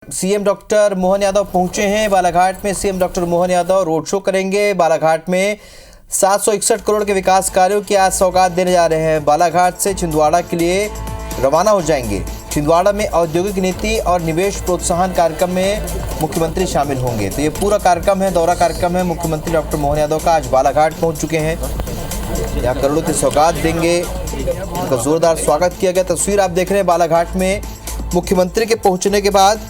CM doctor Mohan Yadav पहुंचे हैं बालाघाट में। CM doctor Mohan Yadav road show करेंगे। बालाघाट में 761 करोड़ के विकास कार्यों की आज सौगात देने जा रहे हैं। बालाघाट से छिंदवाड़ा के लिए रवाना हो जाएंगे। छिंदवाड़ा में औद्योगिक नीति और निवेश प्रोत्साहन कार्यक्रम में मुख्यमंत्री शामिल होंगे। तो ये पूरा कार्यक्रम है, दौरा कार्यक्रम है। मुख्यमंत्री डॉक्टर मोहन यादव का आज बालाघाट पहुँच चुके हैं। यहाँ करोड़ों की सौगात देंगे। उनका जोरदार स्वागत किया गया। तस्वीर आप देख रहे हैं बालाघाट में मुख्यमंत्री के पहुँचने के बाद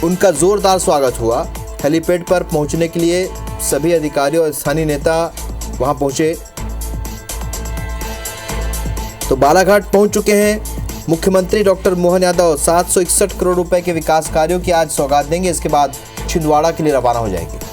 उनका जोरदार स्वागत हुआ। हेलीपैड पर पहुंचने के लिए सभी अधिकारी और स्थानीय नेता वहां पहुंचे। तो बालाघाट पहुंच चुके हैं मुख्यमंत्री डॉक्टर मोहन यादव। 761 करोड़ रुपए के विकास कार्यों की आज सौगात देंगे। इसके बाद छिंदवाड़ा के लिए रवाना हो जाएंगे।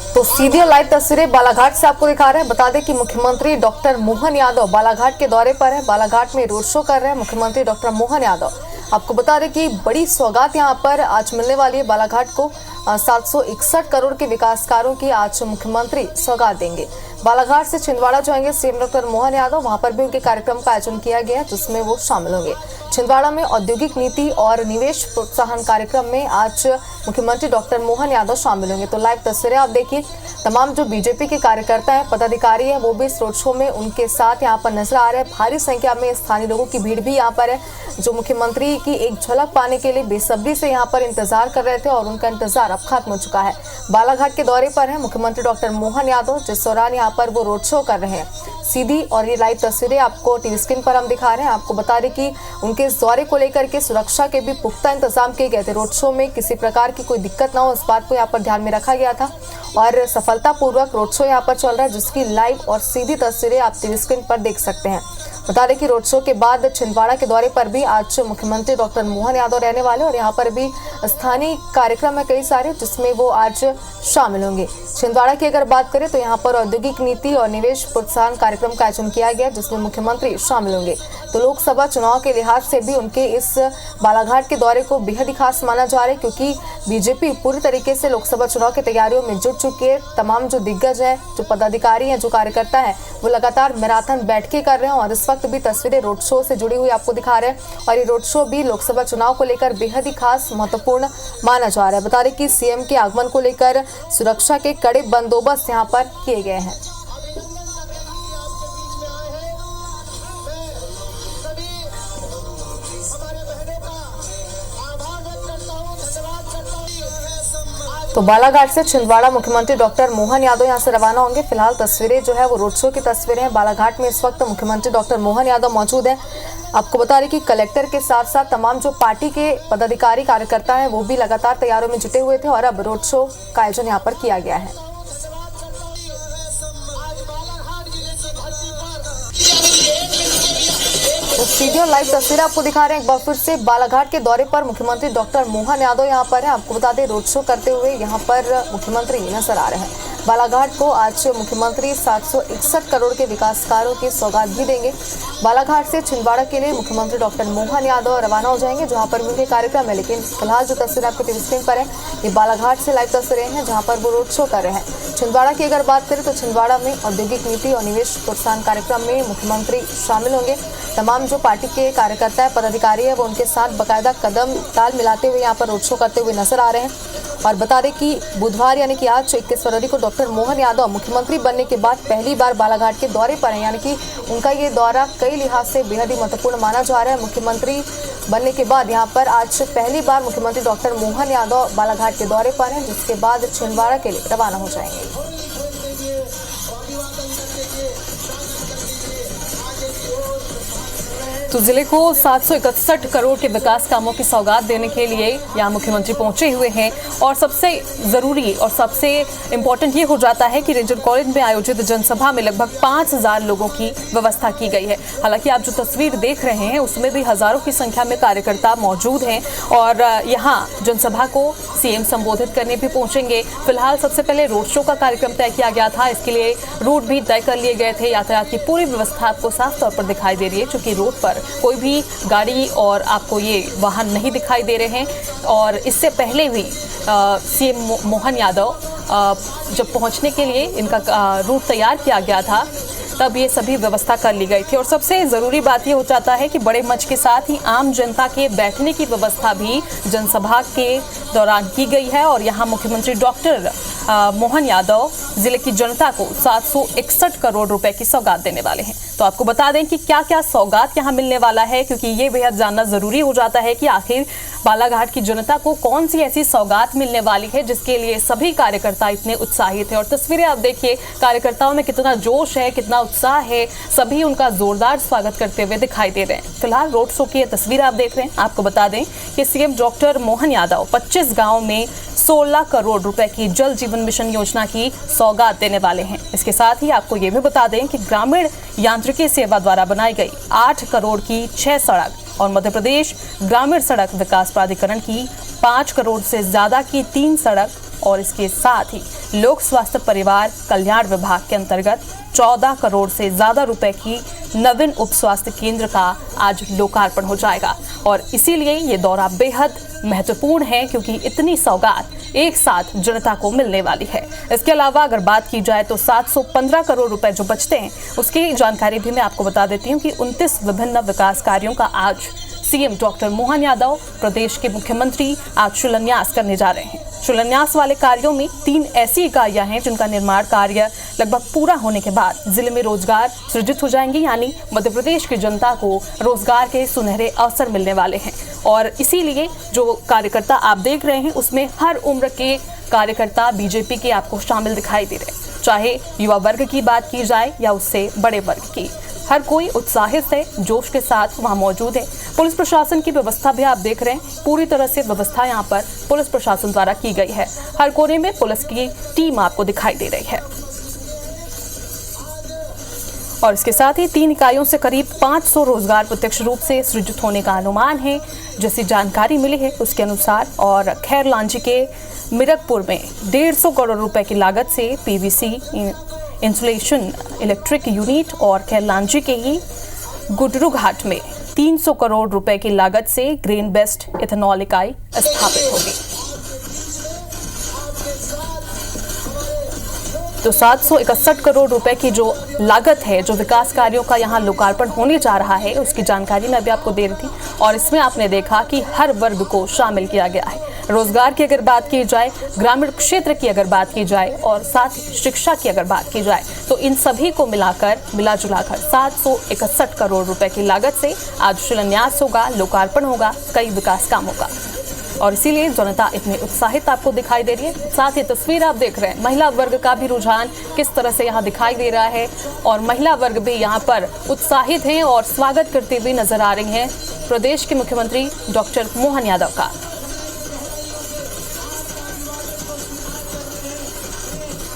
तो सीधी लाइव तस्वीरें बालाघाट से आपको दिखा रहे हैं। बता दें कि मुख्यमंत्री डॉक्टर मोहन यादव बालाघाट के दौरे पर है। बालाघाट में रोड शो कर रहे हैं मुख्यमंत्री डॉक्टर मोहन यादव। आपको बता दें कि बड़ी सौगात यहां पर आज मिलने वाली है। बालाघाट को 761 करोड़ के विकास कार्यों की आज मुख्यमंत्री सौगात देंगे। बालाघाट से छिंदवाड़ा जाएंगे सीएम डॉक्टर मोहन यादव। वहां पर भी उनके कार्यक्रम का आयोजन किया गया जिसमें वो शामिल होंगे। छिंदवाड़ा में औद्योगिक नीति और निवेश प्रोत्साहन कार्यक्रम में आज मुख्यमंत्री डॉक्टर मोहन यादव शामिल होंगे। तो लाइव तस्वीरें आप देखिए। तमाम जो बीजेपी के कार्यकर्ता हैं, पदाधिकारी हैं, वो भी इस रोड शो में उनके साथ यहाँ पर नजर आ रहे हैं। भारी संख्या में स्थानीय लोगों की भीड़ भी यहाँ पर है जो मुख्यमंत्री की एक झलक पाने के लिए बेसब्री से यहाँ पर इंतजार कर रहे थे और उनका इंतजार अब खत्म हो चुका है। बालाघाट के दौरे पर है मुख्यमंत्री डॉक्टर मोहन यादव, जिस दौरान यहाँ पर वो रोड शो कर रहे हैं सीधी। और ये लाइव तस्वीरें आपको टीवी स्क्रीन पर हम दिखा रहे हैं। आपको बता दें कि उनके इस दौरे को लेकर के सुरक्षा के भी पुख्ता इंतजाम किए गए थे। रोड शो में किसी प्रकार की कोई दिक्कत ना हो, इस बात को यहाँ पर ध्यान में रखा गया था और सफलतापूर्वक रोड शो यहाँ पर चल रहा है, जिसकी लाइव और सीधी तस्वीरें आप टीवी स्क्रीन पर देख सकते हैं। बता दें कि रोड शो के बाद छिंदवाड़ा के दौरे पर भी आज मुख्यमंत्री डॉक्टर मोहन यादव रहने वाले और यहाँ पर भी स्थानीय कार्यक्रम है कई सारे जिसमें वो आज शामिल होंगे। छिंदवाड़ा की अगर बात करें तो यहाँ पर औद्योगिक नीति और निवेश प्रोत्साहन कार्यक्रम का आयोजन किया गया जिसमें मुख्यमंत्री शामिल होंगे। तो लोकसभा चुनाव के लिहाज से भी उनके इस बालाघाट के दौरे को बेहद ही खास माना जा रहा है, क्योंकि बीजेपी पूरी तरीके से लोकसभा चुनाव की तैयारियों में जुट चुकी है। तमाम जो दिग्गज हैं, जो पदाधिकारी हैं, जो कार्यकर्ता हैं, वो लगातार मैराथन बैठकें कर रहे हैं और इस वक्त भी तस्वीरें रोड शो से जुड़ी हुई आपको दिखा रहे हैं। और ये रोड शो भी लोकसभा चुनाव को लेकर बेहद ही खास महत्वपूर्ण माना जा रहा है। बता दें कि सीएम के आगमन को लेकर सुरक्षा के कड़े बंदोबस्त यहाँ पर किए गए हैं। तो बालाघाट से छिंदवाड़ा मुख्यमंत्री डॉक्टर मोहन यादव यहां से रवाना होंगे। फिलहाल तस्वीरें जो है वो रोड शो की तस्वीरें हैं। बालाघाट में इस वक्त मुख्यमंत्री डॉक्टर मोहन यादव मौजूद हैं। आपको बता दें कि कलेक्टर के साथ साथ तमाम जो पार्टी के पदाधिकारी कार्यकर्ता हैं वो भी लगातार तैयारियों में जुटे हुए थे और अब रोड शो का आयोजन यहाँ पर किया गया है। तो सीधी और लाइव तस्वीरें आपको दिखा रहे हैं एक बार फिर से। बालाघाट के दौरे पर मुख्यमंत्री डॉक्टर मोहन यादव यहाँ पर है। आपको बता दें रोड शो करते हुए यहाँ पर मुख्यमंत्री नजर आ रहे हैं। बालाघाट को आज मुख्यमंत्री 761 करोड़ के विकास कार्यों की सौगात भी देंगे। बालाघाट से छिंदवाड़ा के लिए मुख्यमंत्री डॉक्टर मोहन यादव रवाना हो जाएंगे जहां पर भी उनके कार्यक्रम है। लेकिन फिलहाल जो तस्वीर आपको टीवी स्क्रीन पर है ये बालाघाट से लाइव तस्वीरें हैं जहां पर वो रोड शो कर रहे हैं। छिंदवाड़ा की अगर बात करें तो छिंदवाड़ा में औद्योगिक नीति और निवेश प्रोत्साहन कार्यक्रम में मुख्यमंत्री शामिल होंगे। तमाम जो पार्टी के कार्यकर्ता है, पदाधिकारी है, वो उनके साथ बाकायदा कदम ताल मिलाते हुए यहाँ पर रोड शो करते हुए नजर आ रहे हैं। और बता दें कि बुधवार यानी कि आज 21 फरवरी को डॉक्टर मोहन यादव मुख्यमंत्री बनने के बाद पहली बार बालाघाट के दौरे पर हैं, यानी कि उनका ये दौरा कई लिहाज से बेहद ही महत्वपूर्ण माना जा रहा है। मुख्यमंत्री बनने के बाद यहाँ पर आज पहली बार मुख्यमंत्री डॉक्टर मोहन यादव बालाघाट के दौरे पर हैं, जिसके बाद छिंदवाड़ा के लिए रवाना हो जाएंगे। तो जिले को 761 करोड़ के विकास कामों की सौगात देने के लिए यहाँ मुख्यमंत्री पहुंचे हुए हैं। और सबसे जरूरी और सबसे इम्पोर्टेंट ये हो जाता है कि रेंजर कॉलेज में आयोजित जनसभा में लगभग 5000 लोगों की व्यवस्था की गई है। हालांकि आप जो तस्वीर देख रहे हैं उसमें भी हजारों की संख्या में कार्यकर्ता मौजूद हैं और यहाँ जनसभा को सीएम संबोधित करने भी पहुंचेंगे। फिलहाल सबसे पहले रोड शो का कार्यक्रम तय किया गया था। इसके लिए रूट भी तय कर लिए गए थे। यातायात की पूरी व्यवस्था आपको साफ तौर पर दिखाई दे रही है, चूंकि रोड पर कोई भी गाड़ी और आपको ये वाहन नहीं दिखाई दे रहे हैं। और इससे पहले भी सीएम मोहन यादव जब पहुंचने के लिए इनका रूट तैयार किया गया था तब ये सभी व्यवस्था कर ली गई थी। और सबसे ज़रूरी बात ये हो जाता है कि बड़े मंच के साथ ही आम जनता के बैठने की व्यवस्था भी जनसभा के दौरान की गई है। और यहाँ मुख्यमंत्री डॉक्टर मोहन यादव जिले की जनता को 761 करोड़ रुपए की सौगात देने वाले हैं। तो आपको बता दें कि क्या क्या सौगात यहाँ मिलने वाला है, क्योंकि ये बेहद जानना जरूरी हो जाता है कि आखिर बालाघाट की जनता को कौन सी ऐसी सौगात मिलने वाली है जिसके लिए सभी कार्यकर्ता इतने उत्साहित हैं। और तस्वीरें आप देखिए, कार्यकर्ताओं में कितना जोश है, कितना उत्साह है, सभी उनका जोरदार स्वागत करते हुए दिखाई दे रहे हैं। फिलहाल रोड शो की ये तस्वीर आप देख रहे हैं। आपको बता दें कि सीएम डॉक्टर मोहन यादव 25 गाँव में 16 करोड़ रुपए की जल जीवन मिशन योजना की सौगात देने वाले हैं। इसके साथ ही आपको ये भी बता दें कि ग्रामीण यांत्रिकी सेवा द्वारा बनाई गई 8 करोड़ की 6 सड़क और मध्य प्रदेश ग्रामीण सड़क विकास प्राधिकरण की 5 करोड़ से ज्यादा की 3 सड़क और इसके साथ ही लोक स्वास्थ्य परिवार कल्याण विभाग के अंतर्गत 14 करोड़ से ज्यादा रुपए की नवीन उप स्वास्थ्य केंद्र का आज लोकार्पण हो जाएगा। और इसीलिए ये दौरा बेहद महत्वपूर्ण है, क्योंकि इतनी सौगात एक साथ जनता को मिलने वाली है। इसके अलावा अगर बात की जाए तो 715 करोड़ रुपए जो बचते हैं उसकी जानकारी भी मैं आपको बता देती हूँ कि 29 विभिन्न विकास कार्यों का आज सीएम डॉक्टर मोहन यादव प्रदेश के मुख्यमंत्री आज शिलान्यास करने जा रहे हैं। शिलान्यास वाले कार्यों में 3 ऐसी इकाइयां हैं जिनका निर्माण कार्य लगभग पूरा होने के बाद जिले में रोजगार सृजित हो जाएंगे, यानी मध्य प्रदेश की जनता को रोजगार के सुनहरे अवसर मिलने वाले हैं। और इसीलिए जो कार्यकर्ता आप देख रहे हैं उसमें हर उम्र के कार्यकर्ता बीजेपी के आपको शामिल दिखाई दे रहे हैं, चाहे युवा वर्ग की बात की जाए या उससे बड़े वर्ग की। हर कोई उत्साहित है, जोश के साथ वहाँ मौजूद है। पुलिस प्रशासन की व्यवस्था भी आप देख रहे हैं, पूरी तरह से व्यवस्था यहाँ पर पुलिस प्रशासन द्वारा की गई है। हर कोने में पुलिस की टीम आपको दिखाई दे रही है। और इसके साथ ही 3 इकाइयों से करीब 500 रोजगार प्रत्यक्ष रूप से सृजित होने का अनुमान है, जैसी जानकारी मिली है उसके अनुसार। और खैर लांजी के मिरकपुर में 150 करोड़ रुपए की लागत से पीवीसी इंसुलेशन इलेक्ट्रिक यूनिट और खैरलांजी के ही गुडरू घाट में 300 करोड़ रुपए की लागत से ग्रेन बेस्ड इथेनॉल इकाई स्थापित होगी। तो 761 करोड़ रुपए की जो लागत है, जो विकास कार्यों का यहाँ लोकार्पण होने जा रहा है, उसकी जानकारी मैं अभी आपको दे रही थी। और इसमें आपने देखा कि हर वर्ग को शामिल किया गया है। रोजगार की अगर बात की जाए, ग्रामीण क्षेत्र की अगर बात की जाए और साथ ही शिक्षा की अगर बात की जाए, तो इन सभी को मिला जुलाकर 761 करोड़ रुपए की लागत से आज शिलान्यास होगा, लोकार्पण होगा कई विकास कामों का। और इसीलिए जनता इतनी उत्साहित आपको दिखाई दे रही है। साथ ही तस्वीर आप देख रहे हैं, महिला वर्ग का भी रुझान किस तरह से यहाँ दिखाई दे रहा है और महिला वर्ग भी यहाँ पर उत्साहित हैं और स्वागत करते हुए नजर आ रही हैं प्रदेश के मुख्यमंत्री डॉक्टर मोहन यादव का।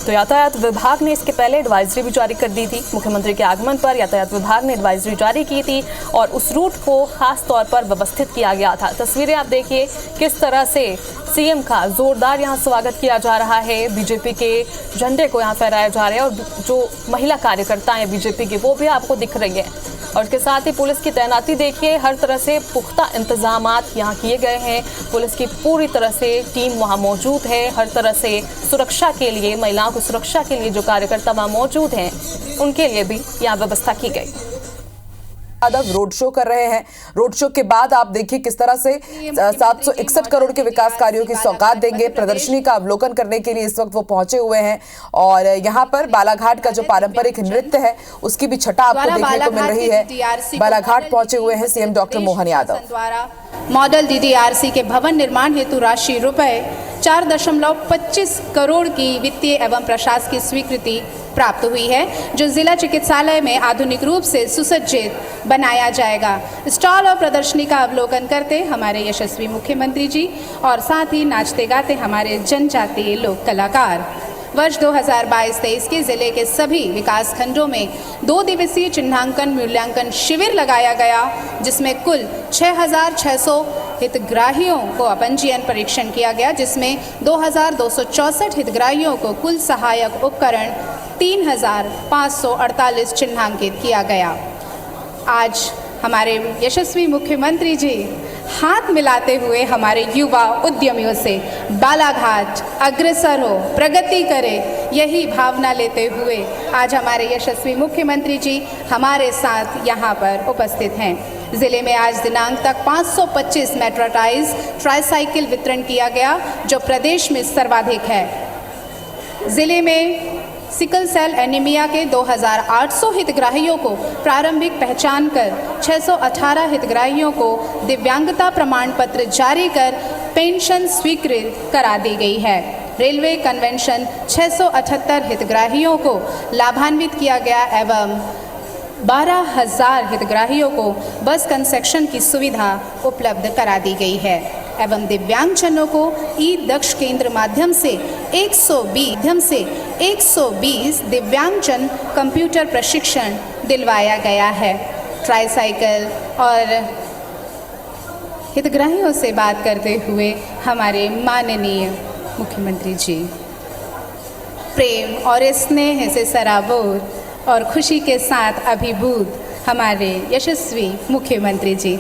तो यातायात विभाग ने इसके पहले एडवाइजरी भी जारी कर दी थी। मुख्यमंत्री के आगमन पर यातायात विभाग ने एडवाइजरी जारी की थी और उस रूट को खास तौर पर व्यवस्थित किया गया था। तस्वीरें आप देखिए किस तरह से सीएम का जोरदार यहाँ स्वागत किया जा रहा है, बीजेपी के झंडे को यहाँ फहराया जा रहा है और जो महिला कार्यकर्ता हैं बीजेपी के वो भी आपको दिख रही है। और इसके साथ ही पुलिस की तैनाती देखिए, हर तरह से पुख्ता इंतजामात यहाँ किए गए हैं। पुलिस की पूरी तरह से टीम वहाँ मौजूद है। हर तरह से सुरक्षा के लिए, महिलाओं की सुरक्षा के लिए जो कार्यकर्ता वहाँ मौजूद हैं उनके लिए भी यहाँ व्यवस्था की गई। यादव रोड शो कर रहे हैं। रोड शो के बाद आप देखिए किस तरह से 761 करोड़ के विकास कार्यों की सौगात देंगे। प्रदर्शनी का अवलोकन करने के लिए इस वक्त वो पहुंचे हुए हैं और यहाँ पर बालाघाट का जो पारंपरिक नृत्य है उसकी भी छटा आपको देखने को मिल रही है। बालाघाट पहुंचे हुए हैं CM doctor Mohan Yadav. Model DDRC के भवन निर्माण हेतु राशि रुपए 4.25 करोड़ की वित्तीय एवं प्रशासकीय स्वीकृति प्राप्त हुई है, जो जिला चिकित्सालय में आधुनिक रूप से सुसज्जित बनाया जाएगा। स्टॉल और प्रदर्शनी का अवलोकन करते हमारे यशस्वी मुख्यमंत्री जी और साथ ही नाचते गाते हमारे जनजातीय लोक कलाकार। वर्ष 2022-23 के जिले के सभी विकास खंडों में 2 दिवसीय चिन्हांकन मूल्यांकन शिविर लगाया गया, जिसमें कुल 6,600 हितग्राहियों को पंजीयन परीक्षण किया गया, जिसमें 2,264 हितग्राहियों को कुल सहायक उपकरण 3,548 चिन्हांकित किया गया। आज हमारे यशस्वी मुख्यमंत्री जी हाथ मिलाते हुए हमारे युवा उद्यमियों से बालाघाट अग्रसर हो, प्रगति करे, यही भावना लेते हुए आज हमारे यशस्वी मुख्यमंत्री जी हमारे साथ यहाँ पर उपस्थित हैं। जिले में आज दिनांक तक 525 मेट्रोटाइज ट्राईसाइकिल वितरण किया गया, जो प्रदेश में सर्वाधिक है। जिले में सिकल सेल एनीमिया के 2800 हितग्राहियों को प्रारंभिक पहचान कर 618 हितग्राहियों को दिव्यांगता प्रमाण पत्र जारी कर पेंशन स्वीकृत करा दी गई है। रेलवे कन्वेंशन 678 हितग्राहियों को लाभान्वित किया गया एवं 12,000 हितग्राहियों को बस कंसेक्शन की सुविधा उपलब्ध करा दी गई है एवं दिव्यांगजनों को ई दक्ष केंद्र माध्यम से 120 दिव्यांगजन कंप्यूटर प्रशिक्षण दिलवाया गया है। ट्राईसाइकिल और हितग्राहियों से बात करते हुए हमारे माननीय मुख्यमंत्री जी प्रेम और स्नेह से सराबोर और खुशी के साथ अभिभूत हमारे यशस्वी मुख्यमंत्री जी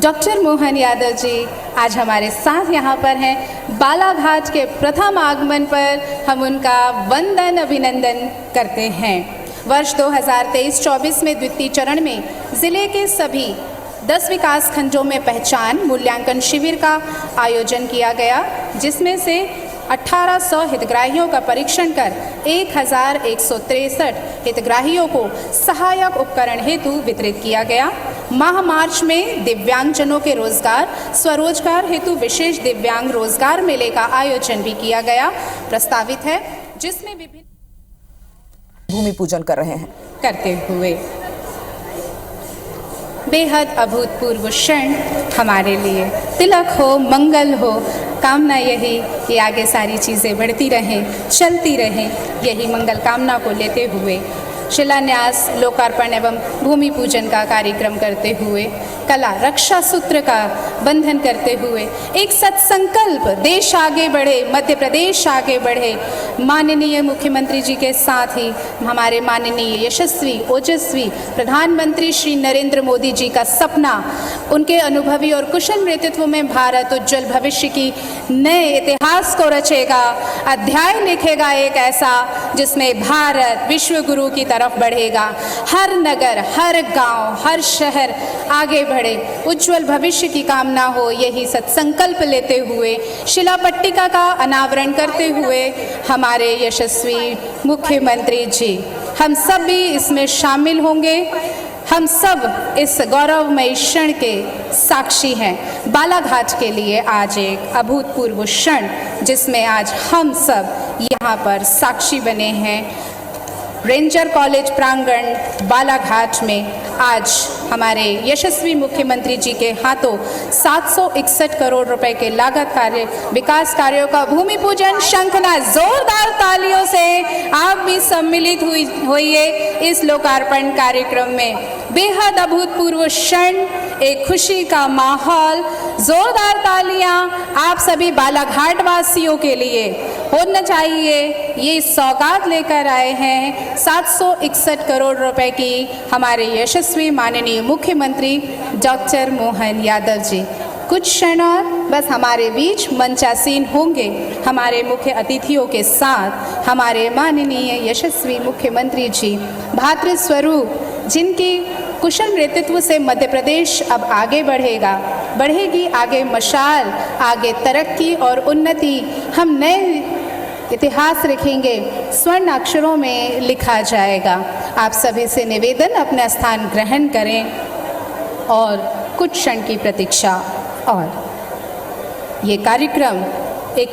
डॉक्टर मोहन यादव जी आज हमारे साथ यहाँ पर हैं। बालाघाट के प्रथम आगमन पर हम उनका वंदन अभिनंदन करते हैं। वर्ष 2023-24 में द्वितीय चरण में जिले के सभी 10 विकास खंडों में पहचान मूल्यांकन शिविर का आयोजन किया गया, जिसमें से 1800 हितग्राहियों का परीक्षण कर 1163 हितग्राहियों को सहायक उपकरण हेतु वितरित किया गया। माह मार्च में दिव्यांगजनों के रोजगार स्वरोजगार हेतु विशेष दिव्यांग रोजगार मेले का आयोजन भी किया गया प्रस्तावित है, जिसमें विभिन्न भूमि पूजन कर रहे हैं। करते हुए बेहद अभूतपूर्व क्षण हमारे लिए। तिलक हो, मंगल हो, कामना यही कि आगे सारी चीज़ें बढ़ती रहें, चलती रहें, यही मंगल कामना को लेते हुए शिलान्यास, लोकार्पण एवं भूमि पूजन का कार्यक्रम करते हुए कला रक्षा सूत्र का बंधन करते हुए एक सत्संकल्प, देश आगे बढ़े, मध्य प्रदेश आगे बढ़े, माननीय मुख्यमंत्री जी के साथ ही हमारे माननीय यशस्वी ओजस्वी प्रधानमंत्री श्री नरेंद्र मोदी जी का सपना, उनके अनुभवी और कुशल नेतृत्व में भारत उज्जवल भविष्य की नए इतिहास को रचेगा, अध्याय लिखेगा एक ऐसा जिसमें भारत विश्व गुरु की तरफ बढ़ेगा। हर नगर, हर गांव, हर शहर आगे बढ़े, उज्जवल भविष्य की कामना हो, यही सत्संकल्प लेते हुए शिला पट्टिका का अनावरण करते हुए हमारे यशस्वी मुख्यमंत्री जी हम सब भी इसमें शामिल होंगे। हम सब इस गौरवमय क्षण के साक्षी हैं। बालाघाट के लिए आज एक अभूतपूर्व क्षण, जिसमें आज हम सब यहाँ पर साक्षी बने हैं। रेंजर कॉलेज प्रांगण बालाघाट में आज हमारे यशस्वी मुख्यमंत्री जी के हाथों 761 करोड़ रुपए के लागत कार्य विकास कार्यों का भूमि पूजन। शंखना जोरदार तालियों से आप भी सम्मिलित होइए इस लोकार्पण कार्यक्रम में। बेहद अभूतपूर्व क्षण, एक खुशी का माहौल, जोरदार तालियां आप सभी बालाघाट वासियों के लिए होना चाहिए। ये सौगात लेकर आए हैं 761 करोड़ रुपए की हमारे यशस्वी माननीय मुख्यमंत्री डॉक्टर मोहन यादव जी। कुछ क्षण और बस हमारे बीच मंचासीन होंगे हमारे मुख्य अतिथियों के साथ हमारे माननीय यशस्वी मुख्यमंत्री जी, भातृ स्वरूप, जिनकी कुशल नेतृत्व से मध्य प्रदेश अब आगे बढ़ेगी आगे मशाल, आगे तरक्की और उन्नति। हम नए इतिहास लिखेंगे, स्वर्ण अक्षरों में लिखा जाएगा। आप सभी से निवेदन, अपना स्थान ग्रहण करें और कुछ क्षण की प्रतीक्षा। और ये कार्यक्रम एक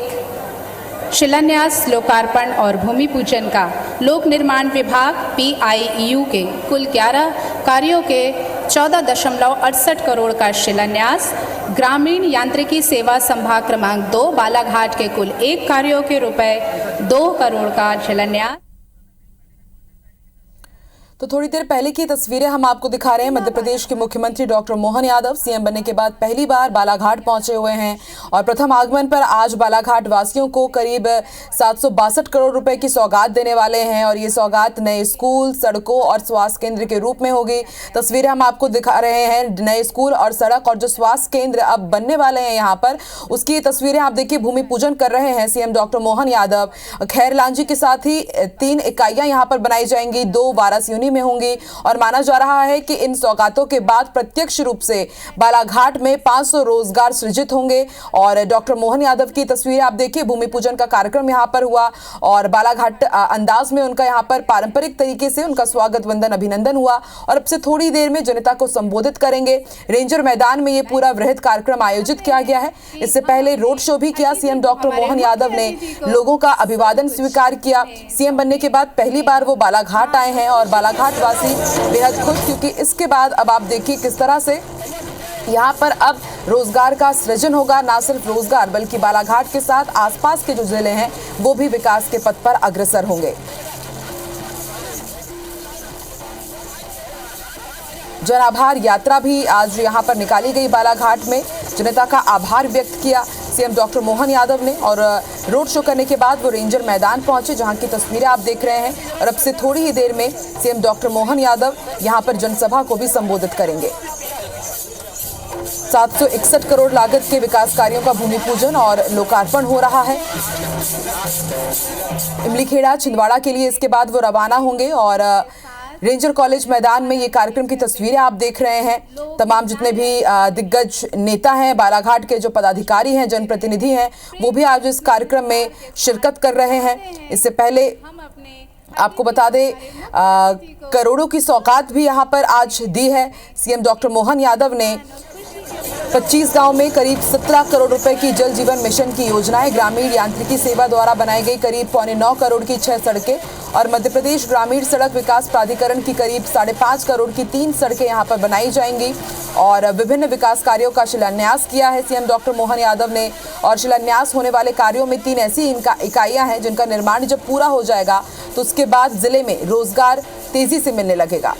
शिलान्यास, लोकार्पण और भूमि पूजन का लोक निर्माण विभाग PIU के कुल 11 कार्यों के 14.68 करोड़ का शिलान्यास, ग्रामीण यांत्रिकी सेवा संभाग क्रमांक 2 बालाघाट के कुल 1 कार्यों के रुपए 2 करोड़ का शिलान्यास। तो थोड़ी देर पहले की तस्वीरें हम आपको दिखा रहे हैं। मध्य प्रदेश के मुख्यमंत्री डॉक्टर मोहन यादव सीएम बनने के बाद पहली बार बालाघाट पहुंचे हुए हैं और प्रथम आगमन पर आज बालाघाट वासियों को करीब 762 करोड़ रुपए की सौगात देने वाले हैं और ये सौगात नए स्कूल, सड़कों और स्वास्थ्य केंद्र के रूप में होगी। तस्वीरें हम आपको दिखा रहे हैं नए स्कूल और सड़क और जो स्वास्थ्य केंद्र अब बनने वाले हैं यहाँ पर, उसकी तस्वीरें आप देखिए। भूमि पूजन कर रहे हैं सीएम डॉक्टर मोहन यादव। खैर लांजी के साथ ही 3 इकाइयां यहाँ पर बनाई जाएंगी, 2 वारासियोनी में होंगी और माना जा रहा है कि इन सौगातों के बाद प्रत्यक्ष रूप से बालाघाट में 500 रोजगार सृजित होंगे। और डॉक्टर मोहन यादव की तस्वीरें आप देखिए। भूमि पूजन का कार्यक्रम यहाँ पर हुआ और बालाघाट अंदाज में उनका यहाँ पर पारंपरिक तरीके से उनका स्वागत वंदन अभिनंदन हुआ और अब से थोड़ी देर में जनता को संबोधित करेंगे। रेंजर मैदान में ये पूरा वृहद कार्यक्रम आयोजित किया गया है। इससे पहले रोड शो भी किया सीएम डॉक्टर मोहन यादव ने, लोगों का अभिवादन स्वीकार किया। सीएम बनने के बाद पहली बार वो बालाघाट आए हैं और बालाघाट वासी बेहद खुश, क्योंकि इसके बाद अब आप देखिए किस तरह से यहाँ पर अब रोजगार का सृजन होगा। ना सिर्फ रोजगार बल्कि बालाघाट के साथ आसपास के जो जिले हैं वो भी विकास के पथ पर अग्रसर होंगे। जन आभार यात्रा भी आज यहाँ पर निकाली गई बालाघाट में, जनता का आभार व्यक्त किया सीएम डॉक्टर मोहन यादव ने और रोड शो करने के बाद वो रेंजर मैदान पहुंचे, जहां की तस्वीरें आप देख रहे हैं। और अब से थोड़ी ही देर में सीएम डॉक्टर मोहन यादव यहां पर जनसभा को भी संबोधित करेंगे। 761 करोड़ लागत के विकास कार्यों का भूमि पूजन और लोकार्पण हो रहा है। इमलीखेड़ा छिंदवाड़ा के लिए इसके बाद वो रवाना होंगे और रेंजर कॉलेज मैदान में ये कार्यक्रम की तस्वीरें आप देख रहे हैं। तमाम जितने भी दिग्गज नेता हैं, बालाघाट के जो पदाधिकारी हैं, जनप्रतिनिधि हैं, वो भी आज इस कार्यक्रम में शिरकत कर रहे हैं। इससे पहले आपको बता दें करोड़ों की सौगात भी यहाँ पर आज दी है सीएम डॉक्टर मोहन यादव ने। 25 गांव में करीब 17 करोड़ रुपए की जल जीवन मिशन की योजनाएं, ग्रामीण यांत्रिकी सेवा द्वारा बनाई गई करीब 9.25 करोड़ की 6 सड़कें और मध्य प्रदेश ग्रामीण सड़क विकास प्राधिकरण की करीब 5.5 करोड़ की 3 सड़कें यहां पर बनाई जाएंगी। और विभिन्न विकास कार्यों का शिलान्यास किया है सीएम डॉक्टर मोहन यादव ने और शिलान्यास होने वाले कार्यों में 3 ऐसी इकाइयां हैं जिनका निर्माण जब पूरा हो जाएगा तो उसके बाद जिले में रोजगार तेजी से मिलने लगेगा।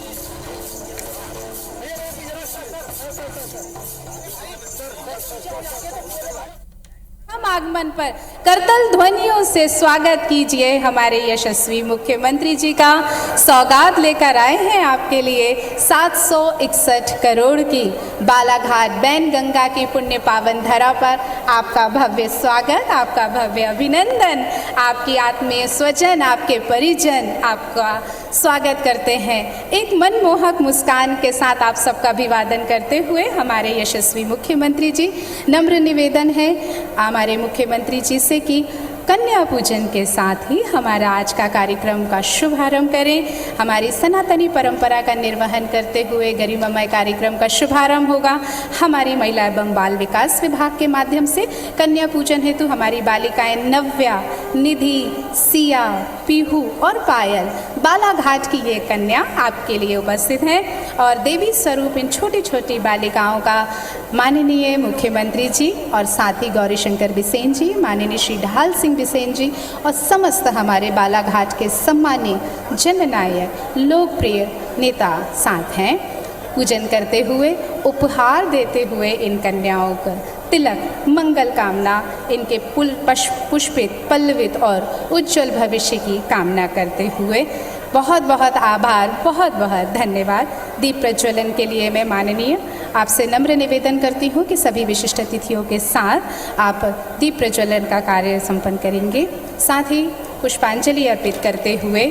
हम आगमन पर करतल ध्वनियों से स्वागत कीजिए हमारे यशस्वी मुख्यमंत्री जी का। सौगात लेकर आए हैं आपके लिए 761 करोड़ की। बालाघाट बैनगंगा की पुण्य पावन धरा पर आपका भव्य स्वागत, आपका भव्य अभिनंदन। आपकी आत्मीय स्वजन, आपके परिजन आपका स्वागत करते हैं। एक मनमोहक मुस्कान के साथ आप सबका अभिवादन करते हुए हमारे यशस्वी मुख्यमंत्री जी, नम्र निवेदन है हमारे मुख्यमंत्री जी से कि कन्या पूजन के साथ ही हमारा आज का कार्यक्रम का शुभारंभ करें। हमारी सनातनी परंपरा का निर्वहन करते हुए गरिमामय कार्यक्रम का शुभारंभ होगा। हमारी महिला एवं बाल विकास विभाग के माध्यम से कन्या पूजन हेतु हमारी बालिकाएं नव्या, निधि, सिया, पीहू और पायल, बालाघाट की ये कन्या आपके लिए उपस्थित हैं और देवी स्वरूप इन छोटी छोटी बालिकाओं का माननीय मुख्यमंत्री जी और साथ ही गौरी शंकर बिसेन जी, माननीय श्री ढाल सिंह बिसेन जी और समस्त हमारे बालाघाट के सम्मानीय जननायक लोकप्रिय नेता साथ हैं। पूजन करते हुए, उपहार देते हुए इन कन्याओं को तिलक, मंगल कामना, इनके पुष्पित, पल्लवित और उज्जवल भविष्य की कामना करते हुए बहुत बहुत आभार, बहुत बहुत धन्यवाद। दीप प्रज्वलन के लिए मैं माननीय आपसे नम्र निवेदन करती हूँ कि सभी विशिष्ट अतिथियों के साथ आप दीप प्रज्वलन का कार्य संपन्न करेंगे। साथ ही पुष्पांजलि अर्पित करते हुए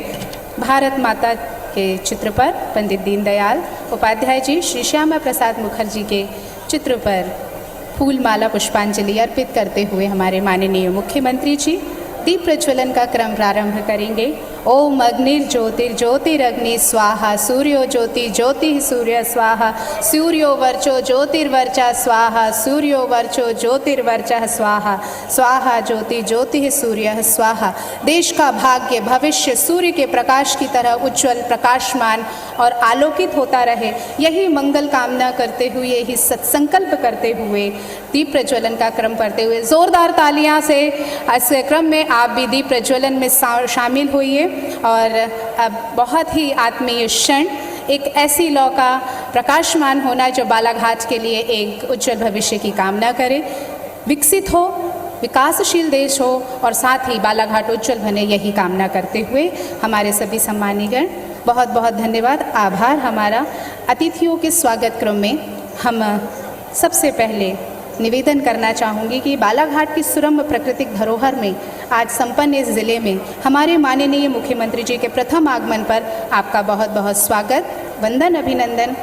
भारत माता के चित्र पर पंडित दीनदयाल उपाध्याय जी, श्री श्यामा प्रसाद मुखर्जी के चित्र पर फूलमाला पुष्पांजलि अर्पित करते हुए हमारे माननीय मुख्यमंत्री जी दीप प्रज्वलन का क्रम प्रारंभ करेंगे। ओम अग्निर्ज्योतिर्ज्योतिरग्नि स्वाहा, सूर्यो ज्योति ज्योति सूर्य स्वाहा, सूर्यो वर्चो ज्योतिर्वर्चा स्वाहा, सूर्यो वर्चो ज्योतिर्वर्चा स्वाहा, स्वाहा ज्योति ज्योति सूर्य स्वाहा। देश का भाग्य भविष्य सूर्य के प्रकाश की तरह उज्ज्वल, प्रकाशमान और आलोकित होता रहे, यही मंगल कामना करते हुए, यही सत्संकल्प करते हुए दीप प्रज्वलन का क्रम करते हुए जोरदार तालियां से इस क्रम में आप भी दीप प्रज्वलन में शामिल होइए। और अब बहुत ही आत्मीय क्षण, एक ऐसी लौ का प्रकाशमान होना जो बालाघाट के लिए एक उज्जवल भविष्य की कामना करे, विकसित हो, विकासशील देश हो और साथ ही बालाघाट उज्जवल बने, यही कामना करते हुए हमारे सभी सम्मानीगण बहुत बहुत धन्यवाद, आभार हमारा। अतिथियों के स्वागत क्रम में हम सबसे पहले निवेदन करना चाहूँगी कि बालाघाट की सुरम्य प्राकृतिक धरोहर में आज संपन्न इस ज़िले में हमारे माननीय मुख्यमंत्री जी के प्रथम आगमन पर आपका बहुत बहुत स्वागत, वंदन, अभिनंदन।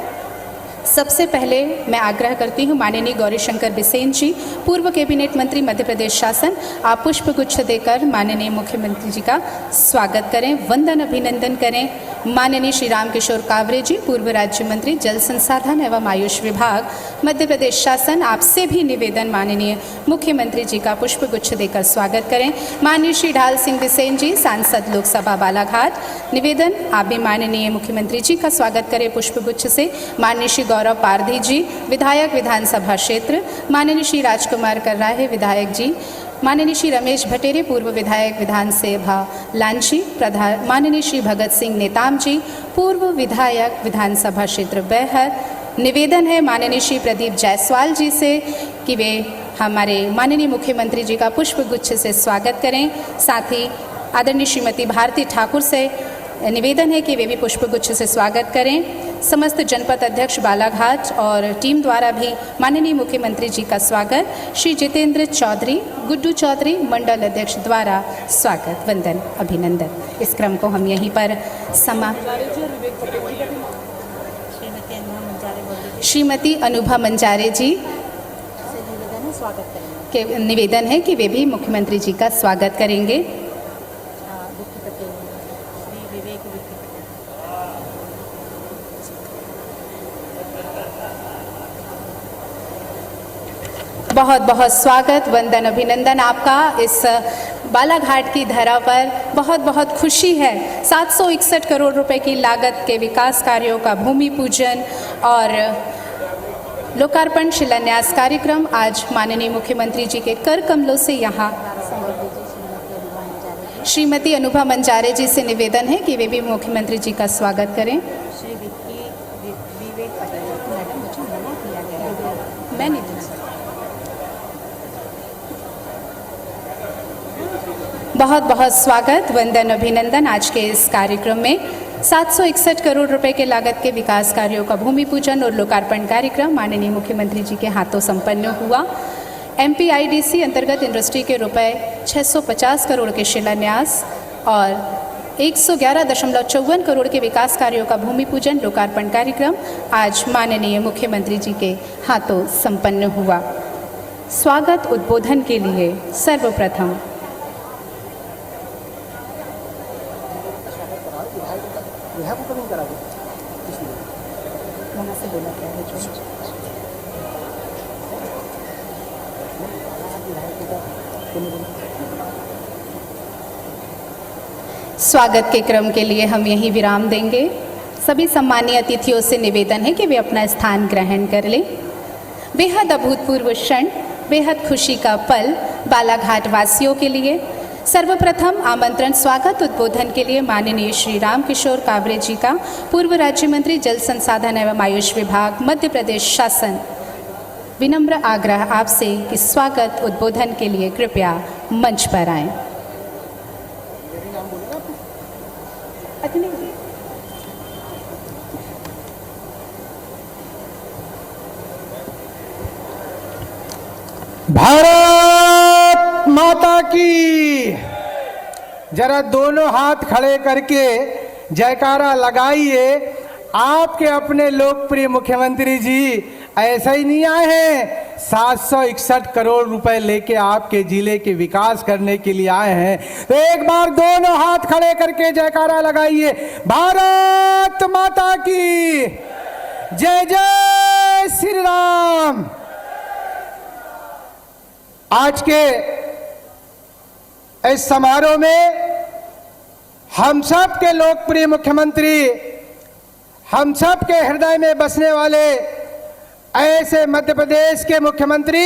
सबसे पहले मैं आग्रह करती हूँ माननीय गौरीशंकर बिसेन जी, पूर्व कैबिनेट मंत्री मध्य प्रदेश शासन, आप पुष्प गुच्छ देकर माननीय मुख्यमंत्री जी का स्वागत करें, वंदन अभिनंदन करें। माननीय श्री रामकिशोर कावरे जी, पूर्व राज्य मंत्री जल संसाधन एवं आयुष विभाग मध्य प्रदेश शासन, आपसे भी निवेदन माननीय मुख्यमंत्री जी का पुष्प गुच्छ देकर स्वागत करें। माननीय श्री ढाल सिंह बिसेन जी, सांसद लोकसभा बालाघाट, निवेदन आप भी माननीय मुख्यमंत्री जी का स्वागत करें पुष्प गुच्छ से। माननीय श्री गौरव पारधी जी, विधायक विधानसभा क्षेत्र, माननीय श्री राजकुमार कर्राहे विधायक जी, माननीय श्री रमेश भटेरे, पूर्व विधायक विधानसभा लांची, प्रधान माननीय श्री भगत सिंह नेताम जी, पूर्व विधायक विधानसभा क्षेत्र बैहर। निवेदन है माननीय श्री प्रदीप जायसवाल जी से कि वे हमारे माननीय मुख्यमंत्री जी का पुष्प गुच्छ से स्वागत करें। साथ ही आदरणीय श्रीमती भारती ठाकुर से निवेदन है कि वे भी पुष्प गुच्छ से स्वागत करें। समस्त जनपद अध्यक्ष बालाघाट और टीम द्वारा भी माननीय मुख्यमंत्री जी का स्वागत। श्री जितेंद्र चौधरी, गुड्डू चौधरी, मंडल अध्यक्ष द्वारा स्वागत, वंदन, अभिनंदन। इस क्रम को हम यहीं पर श्रीमती अनुभा मंजारे जी के निवेदन है कि वे भी मुख्यमंत्री जी का स्वागत करेंगे। बहुत बहुत स्वागत, वंदन, अभिनंदन आपका इस बालाघाट की धरा पर। बहुत बहुत खुशी है 761 करोड़ रुपए की लागत के विकास कार्यों का भूमि पूजन और लोकार्पण शिलान्यास कार्यक्रम आज माननीय मुख्यमंत्री जी के कर कमलों से यहाँ श्रीमती अनुभा मंजारे जी से निवेदन है कि वे भी मुख्यमंत्री जी का स्वागत करें। मैंने बहुत बहुत स्वागत, वंदन, अभिनंदन। आज के इस कार्यक्रम में 761 करोड़ रुपए के लागत के विकास कार्यों का भूमि पूजन और लोकार्पण कार्यक्रम माननीय मुख्यमंत्री जी के हाथों संपन्न हुआ। MPIDC अंतर्गत इंडस्ट्री के रुपए 650 करोड़ के शिलान्यास और 111.54 करोड़ के विकास कार्यों का भूमि पूजन लोकार्पण कार्यक्रम आज माननीय मुख्यमंत्री जी के हाथों संपन्न हुआ। स्वागत उद्बोधन के लिए सर्वप्रथम स्वागत के क्रम के लिए हम यही विराम देंगे। सभी सम्मानीय अतिथियों से निवेदन है कि वे अपना स्थान ग्रहण कर लें। बेहद अभूतपूर्व क्षण, बेहद खुशी का पल बालाघाट वासियों के लिए। सर्वप्रथम आमंत्रण स्वागत उद्बोधन के लिए माननीय श्री रामकिशोर कावरे जी का, पूर्व राज्य मंत्री जल संसाधन एवं आयुष विभाग मध्य प्रदेश शासन। विनम्र आग्रह आपसे कि स्वागत उद्बोधन के लिए कृपया मंच पर आएं। भारत माता की। जरा दोनों हाथ खड़े करके जयकारा लगाइए। आपके अपने लोकप्रिय मुख्यमंत्री जी ऐसा ही नहीं आए हैं, 761 करोड़ रुपए लेके आपके जिले के विकास करने के लिए आए हैं। तो एक बार दोनों हाथ खड़े करके जयकारा लगाइए। भारत माता की जय, जय श्री राम। आज के इस समारोह में हम सब के लोकप्रिय मुख्यमंत्री, हम सब के हृदय में बसने वाले ऐसे मध्य प्रदेश के मुख्यमंत्री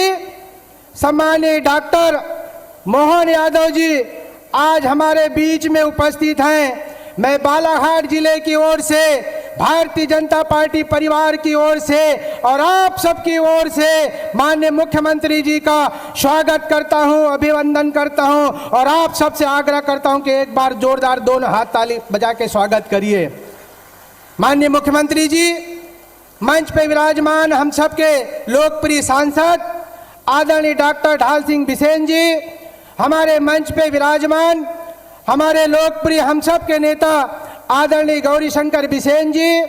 सम्माननीय डॉक्टर मोहन यादव जी आज हमारे बीच में उपस्थित हैं। मैं बालाघाट जिले की ओर से, भारतीय जनता पार्टी परिवार की ओर से और आप सबकी ओर से माननीय मुख्यमंत्री जी का स्वागत करता हूं, अभिनंदन करता हूं और आप सबसे आग्रह करता हूं कि एक बार जोरदार दोनों हाथ ताली बजा के स्वागत करिए। माननीय मुख्यमंत्री जी, मंच पे विराजमान हम सबके लोकप्रिय सांसद आदरणीय डॉक्टर ढाल सिंह बिसेन जी, हमारे मंच पे विराजमान हमारे लोकप्रिय हम सब के नेता आदरणीय गौरी शंकर बिसेन जी,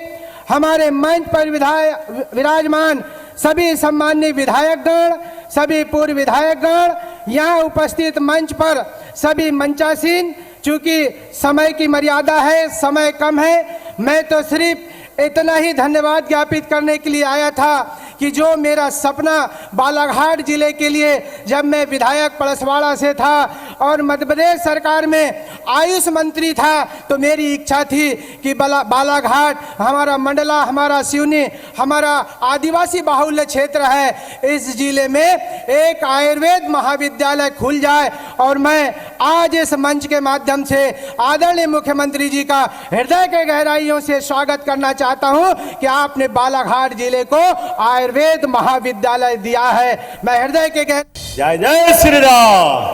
हमारे मंच पर विराजमान सभी सम्माननीय विधायकगण, सभी पूर्व विधायकगण, यहाँ उपस्थित मंच पर सभी मंचासीन। चूंकि समय की मर्यादा है, समय कम है, मैं तो सिर्फ इतना ही धन्यवाद ज्ञापित करने के लिए आया था कि जो मेरा सपना बालाघाट जिले के लिए जब मैं विधायक पलसवाड़ा से था और मध्य प्रदेश सरकार में आयुष मंत्री था, तो मेरी इच्छा थी कि बालाघाट हमारा मंडला, हमारा सिवनी, हमारा आदिवासी बाहुल्य क्षेत्र है, इस जिले में एक आयुर्वेद महाविद्यालय खुल जाए। और मैं आज इस मंच के माध्यम से आदरणीय मुख्यमंत्री जी का हृदय के गहराइयों से स्वागत करना चाहता हूं कि आपने बालाघाट जिले को आयुर्वेद महाविद्यालय दिया है। मैं हृदय के जय जय श्री राम,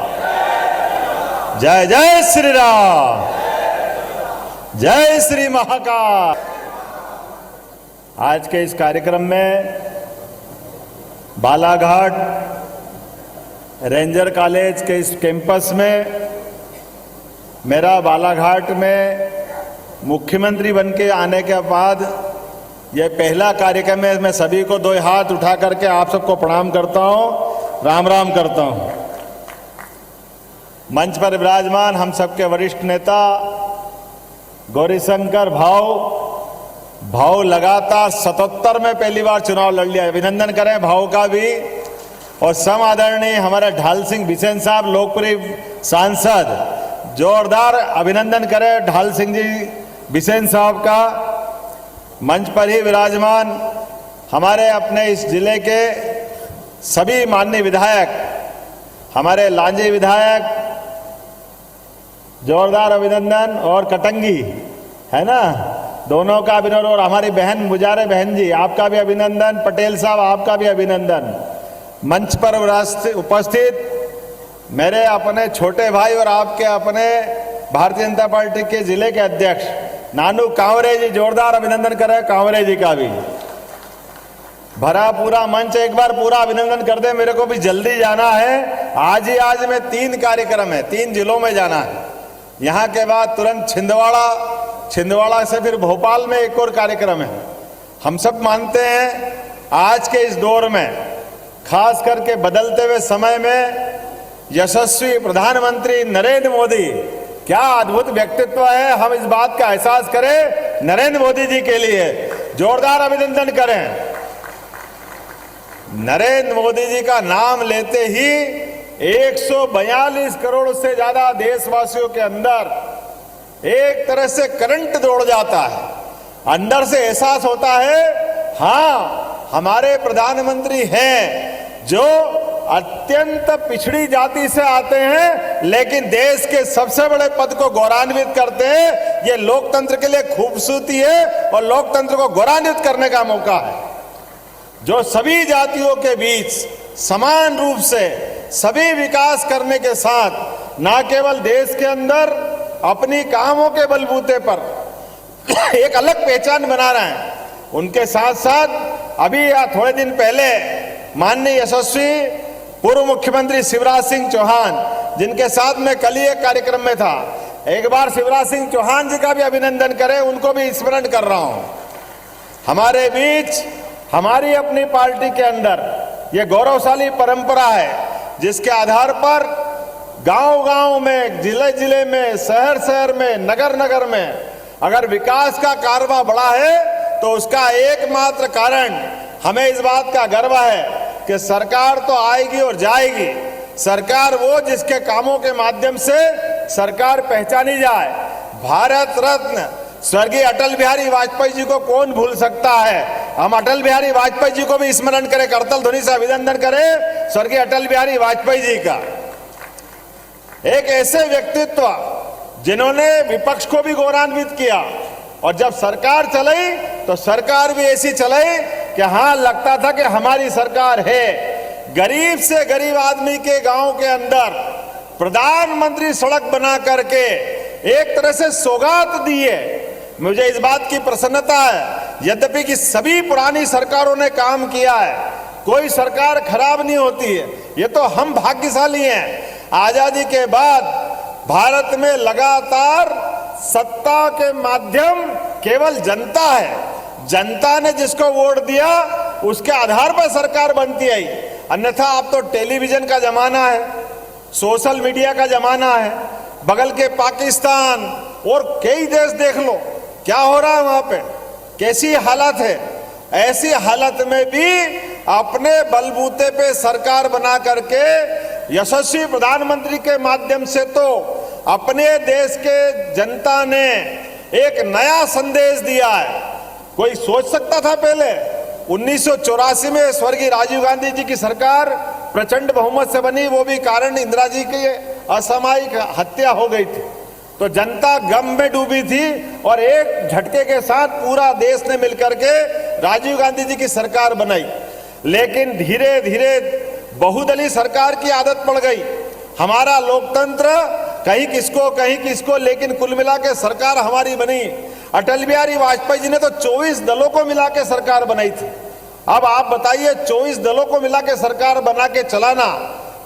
जय जय श्री राम, जय श्री महाकाल। आज के इस कार्यक्रम में बालाघाट रेंजर कॉलेज के इस कैंपस में मेरा बालाघाट में मुख्यमंत्री बन के आने के बाद यह पहला कार्यक्रम है। मैं सभी को दो हाथ उठा करके आप सबको प्रणाम करता हूं, राम राम करता हूं। मंच पर विराजमान हम सबके वरिष्ठ नेता गौरीशंकर भाव लगातार 77 में पहली बार चुनाव लड़ लिया, अभिनंदन करें भाव का भी। और सम आदरणीय हमारे ढाल सिंह बिसेन साहब, लोकप्रिय सांसद, जोरदार अभिनंदन करें ढाल सिंह जी बिसेन साहब का। मंच पर ही विराजमान हमारे अपने इस जिले के सभी माननीय विधायक, हमारे लांजी विधायक, जोरदार अभिनंदन। और कटंगी है ना, दोनों का अभिनंदन। और हमारी बहन मुजारे बहन जी, आपका भी अभिनंदन। पटेल साहब, आपका भी अभिनंदन। मंच पर उपस्थित मेरे अपने छोटे भाई और आपके अपने भारतीय जनता पार्टी के जिले के अध्यक्ष नानू कांवरे जी, जोरदार अभिनंदन करें कांवरे जी का भी। भरा पूरा मंच, एक बार पूरा अभिनंदन कर दे। मेरे को भी जल्दी जाना है, आज में 3 कार्यक्रम है, 3 जिलों में जाना है। यहाँ के बाद तुरंत छिंदवाड़ा से फिर भोपाल में एक और कार्यक्रम है। हम सब मानते हैं आज के इस दौर में, खास करके बदलते हुए समय में, यशस्वी प्रधानमंत्री नरेंद्र मोदी क्या अद्भुत व्यक्तित्व है। हम इस बात का एहसास करें नरेंद्र मोदी जी के लिए, जोरदार अभिनंदन करें। नरेंद्र मोदी जी का नाम लेते ही 142 करोड़ से ज्यादा देशवासियों के अंदर एक तरह से करंट दौड़ जाता है। अंदर से एहसास होता है, हाँ हमारे प्रधानमंत्री हैं जो अत्यंत पिछड़ी जाति से आते हैं, लेकिन देश के सबसे बड़े पद को गौरवान्वित करते हैं। ये लोकतंत्र के लिए खूबसूरती है और लोकतंत्र को गौरवान्वित करने का मौका है, जो सभी जातियों के बीच समान रूप से सभी विकास करने के साथ न केवल देश के अंदर अपनी कामों के बलबूते पर एक अलग पहचान बना रहे हैं, उनके साथ साथ अभी या थोड़े दिन पहले माननीय यशस्वी पूर्व मुख्यमंत्री शिवराज सिंह चौहान, जिनके साथ मैं कल ही एक कार्यक्रम में था, एक बार शिवराज सिंह चौहान जी का भी अभिनंदन करें, उनको भी स्मरण कर रहा हूं। हमारे बीच हमारी अपनी पार्टी के अंदर ये गौरवशाली परंपरा है, जिसके आधार पर गांव-गांव में, जिले-जिले में, शहर-शहर में, नगर-नगर में अगर विकास का कारवां बढ़ा है तो उसका एकमात्र कारण हमें इस बात का गर्व है कि सरकार तो आएगी और जाएगी, सरकार वो जिसके कामों के माध्यम से सरकार पहचानी जाए। भारत रत्न स्वर्गीय अटल बिहारी वाजपेयी जी को कौन भूल सकता है। हम अटल बिहारी वाजपेयी जी को भी स्मरण करें, करतल ध्वनि से अभिनंदन करें स्वर्गीय अटल बिहारी वाजपेयी जी का। एक ऐसे व्यक्तित्व जिन्होंने विपक्ष को भी गौरवान्वित किया, और जब सरकार चलाई तो सरकार भी ऐसी चलाई कि हाँ, लगता था कि हमारी सरकार है। गरीब से गरीब आदमी के गांव के अंदर प्रधानमंत्री सड़क बना करके एक तरह से सौगात दी है। मुझे इस बात की प्रसन्नता है, यद्यपि कि सभी पुरानी सरकारों ने काम किया है, कोई सरकार खराब नहीं होती है। ये तो हम भाग्यशाली हैं। आजादी के बाद भारत में लगातार सत्ता के माध्यम केवल जनता है। जनता ने जिसको वोट दिया उसके आधार पर सरकार बनती आई। अन्यथा अब तो टेलीविजन का जमाना है, सोशल मीडिया का जमाना है। बगल के पाकिस्तान और कई देश देख लो क्या हो रहा है वहां पे, कैसी हालत है। ऐसी हालत में भी अपने बलबूते पे सरकार बना करके यशस्वी प्रधानमंत्री के माध्यम से तो अपने देश के जनता ने एक नया संदेश दिया है। कोई सोच सकता था पहले? 1984 में स्वर्गीय राजीव गांधी जी की सरकार प्रचंड बहुमत से बनी, वो भी कारण इंदिरा जी की असामयिक हत्या हो गई थी, तो जनता गम में डूबी थी और एक झटके के साथ पूरा देश ने मिलकर के राजीव गांधी जी की सरकार बनाई। लेकिन धीरे धीरे बहुदलीय सरकार की आदत पड़ गई। हमारा लोकतंत्र कहीं किसको, लेकिन कुल मिला के सरकार हमारी बनी। अटल बिहारी वाजपेयी जी ने तो 24 दलों को मिला के सरकार बनाई थी। अब आप बताइए, 24 दलों को मिला के सरकार बना के चलाना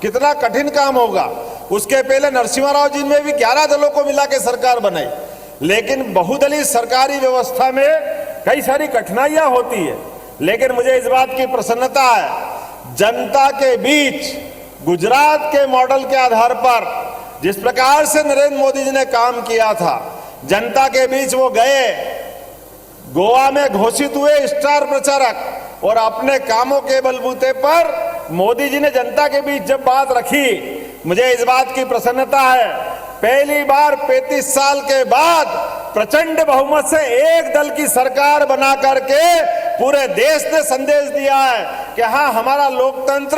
कितना कठिन काम होगा। उसके पहले नरसिम्हा राव जी ने भी 11 दलों को मिला के सरकार बनाई। लेकिन बहुदलीय सरकारी व्यवस्था में कई सारी कठिनाइयां होती है, लेकिन मुझे इस बात की प्रसन्नता है, जनता के बीच गुजरात के मॉडल के आधार पर जिस प्रकार से नरेंद्र मोदी जी ने काम किया था, जनता के बीच वो गए, गोवा में घोषित हुए स्टार प्रचारक, और अपने कामों के बलबूते पर मोदी जी ने जनता के बीच जब बात रखी, मुझे इस बात की प्रसन्नता है, पहली बार 35 साल के बाद प्रचंड बहुमत से एक दल की सरकार बना करके पूरे देश ने संदेश दिया है कि हाँ, हमारा लोकतंत्र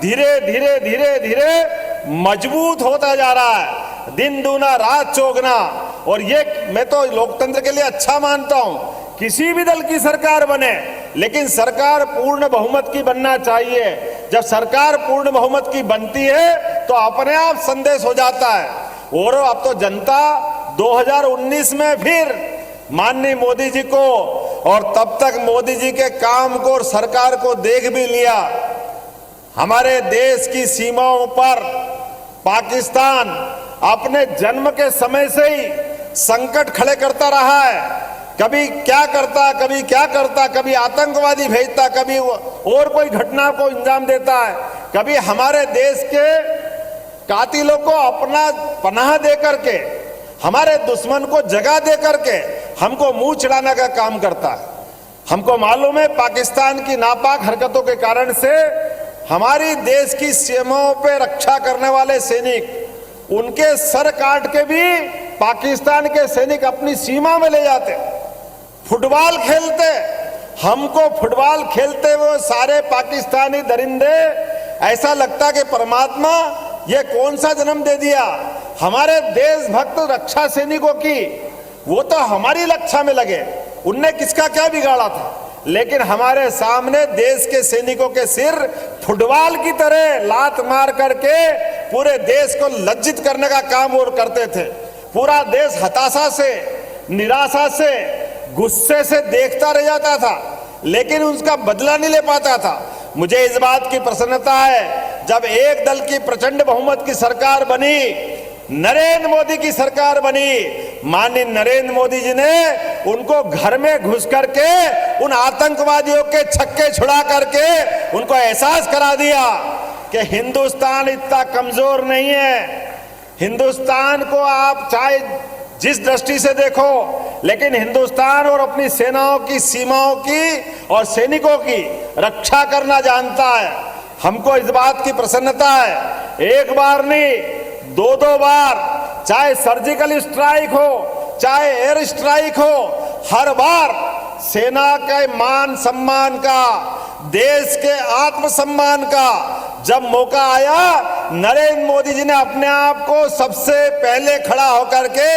धीरे धीरे धीरे धीरे मजबूत होता जा रहा है, दिन दूना रात चौगुना। और ये मैं तो लोकतंत्र के लिए अच्छा मानता हूं, किसी भी दल की सरकार बने, लेकिन सरकार पूर्ण बहुमत की बनना चाहिए। जब सरकार पूर्ण बहुमत की बनती है तो अपने आप संदेश हो जाता है। और अब तो जनता 2019 में फिर माननीय मोदी जी को, और तब तक मोदी जी के काम को और सरकार को देख भी लिया। हमारे देश की सीमाओं पर पाकिस्तान अपने जन्म के समय से ही संकट खड़े करता रहा है। कभी क्या करता, कभी क्या करता, कभी आतंकवादी भेजता, कभी और कोई घटना को अंजाम देता है, कभी हमारे देश के कातिलों को अपना पनाह दे करके, हमारे दुश्मन को जगह दे करके हमको मुंह चिढ़ाने का काम करता है। हमको मालूम है पाकिस्तान की नापाक हरकतों के कारण से हमारी देश की सीमाओं पे रक्षा करने वाले सैनिक, उनके सर काट के भी पाकिस्तान के सैनिक अपनी सीमा में ले जाते। फुटबॉल खेलते, हमको फुटबॉल खेलते हुए सारे पाकिस्तानी दरिंदे ऐसा लगता कि परमात्मा ये कौन सा जन्म दे दिया। हमारे देशभक्त रक्षा सैनिकों की, वो तो हमारी रक्षा में लगे, उनने किसका क्या बिगाड़ा था। लेकिन हमारे सामने देश के सैनिकों के सिर फुटबॉल की तरह लात मार करके पूरे देश को लज्जित करने का काम वो करते थे। पूरा देश हताशा से, निराशा से, गुस्से से देखता रह जाता था, लेकिन उसका बदला नहीं ले पाता था। मुझे इस बात की प्रसन्नता है, जब एक दल की प्रचंड बहुमत की सरकार बनी, नरेंद्र मोदी की सरकार बनी, माननीय नरेंद्र मोदी जी ने उनको घर में घुस करके उन आतंकवादियों के छक्के छुड़ा करके उनको एहसास करा दिया कि हिंदुस्तान इतना कमजोर नहीं है। हिंदुस्तान को आप चाहे जिस दृष्टि से देखो, लेकिन हिंदुस्तान और अपनी सेनाओं की, सीमाओं की और सैनिकों की रक्षा करना जानता है। हमको इस बात की प्रसन्नता है, एक बार नहीं, दो बार, चाहे सर्जिकल स्ट्राइक हो, चाहे एयर स्ट्राइक हो, हर बार सेना के मान सम्मान का, देश के आत्मसम्मान का जब मौका आया, नरेंद्र मोदी जी ने अपने आप को सबसे पहले खड़ा होकर के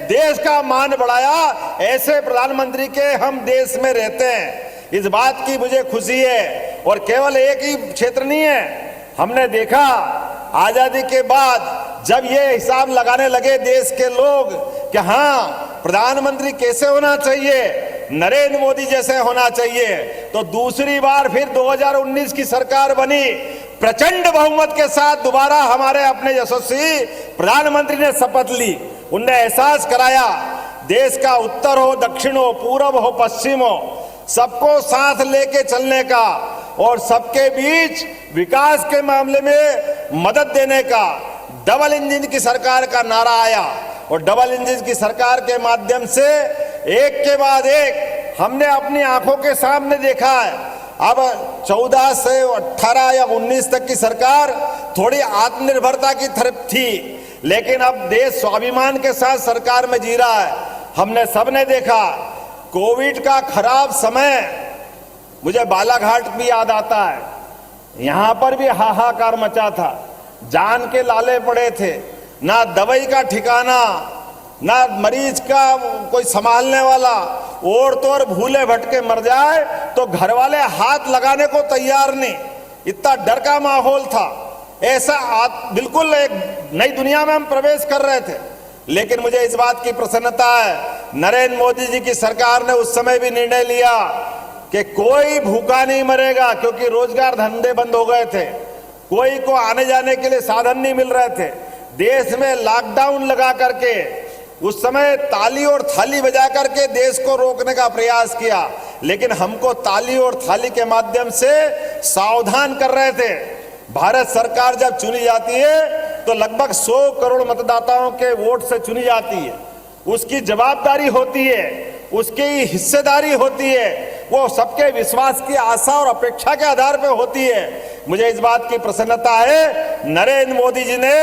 देश का मान बढ़ाया। ऐसे प्रधानमंत्री के हम देश में रहते हैं, इस बात की मुझे खुशी है। और केवल एक ही क्षेत्र नहीं है, हमने देखा आजादी के बाद जब ये हिसाब लगाने लगे देश के लोग कि हाँ प्रधानमंत्री कैसे होना चाहिए, नरेंद्र मोदी जैसे होना चाहिए, तो दूसरी बार फिर 2019 की सरकार बनी। प्रचंड बहुमत के साथ दोबारा हमारे अपने यशस्वी प्रधानमंत्री ने शपथ ली। उनने एहसास कराया देश का उत्तर हो, दक्षिण हो, पूरब हो, पश्चिम हो, सबको साथ लेके चलने का और सबके बीच विकास के मामले में मदद देने का। डबल इंजन की सरकार का नारा आया और डबल इंजन की सरकार के माध्यम से एक के बाद एक हमने अपनी आंखों के सामने देखा है। अब 14 से 18 या 19 तक की सरकार थोड़ी आत्मनिर्भरता की तरफ थी, लेकिन अब देश स्वाभिमान के साथ सरकार में जी रहा है। हमने सबने देखा कोविड का खराब समय, मुझे बालाघाट भी याद आता है, यहां पर भी हाहाकार मचा था, जान के लाले पड़े थे, ना दवाई का ठिकाना, ना मरीज का कोई संभालने वाला, और तो और भूले भटके मर जाए तो घर वाले हाथ लगाने को तैयार नहीं, इतना डर का माहौल था। ऐसा बिल्कुल एक नई दुनिया में हम प्रवेश कर रहे थे। लेकिन मुझे इस बात की प्रसन्नता है, नरेंद्र मोदी जी की सरकार ने उस समय भी निर्णय लिया कि कोई भूखा नहीं मरेगा, क्योंकि रोजगार धंधे बंद हो गए थे, कोई को आने जाने के लिए साधन नहीं मिल रहे थे। देश में लॉकडाउन लगा करके उस समय ताली और थाली बजा करके देश को रोकने का प्रयास किया, लेकिन हमको ताली और थाली के माध्यम से सावधान कर रहे थे। भारत सरकार जब चुनी जाती है तो लगभग 100 करोड़ मतदाताओं के वोट से चुनी जाती है, उसकी जवाबदारी होती है, उसकी हिस्सेदारी होती है, वो सबके विश्वास की आशा और अपेक्षा के आधार पर होती है। मुझे इस बात की प्रसन्नता है, नरेंद्र मोदी जी ने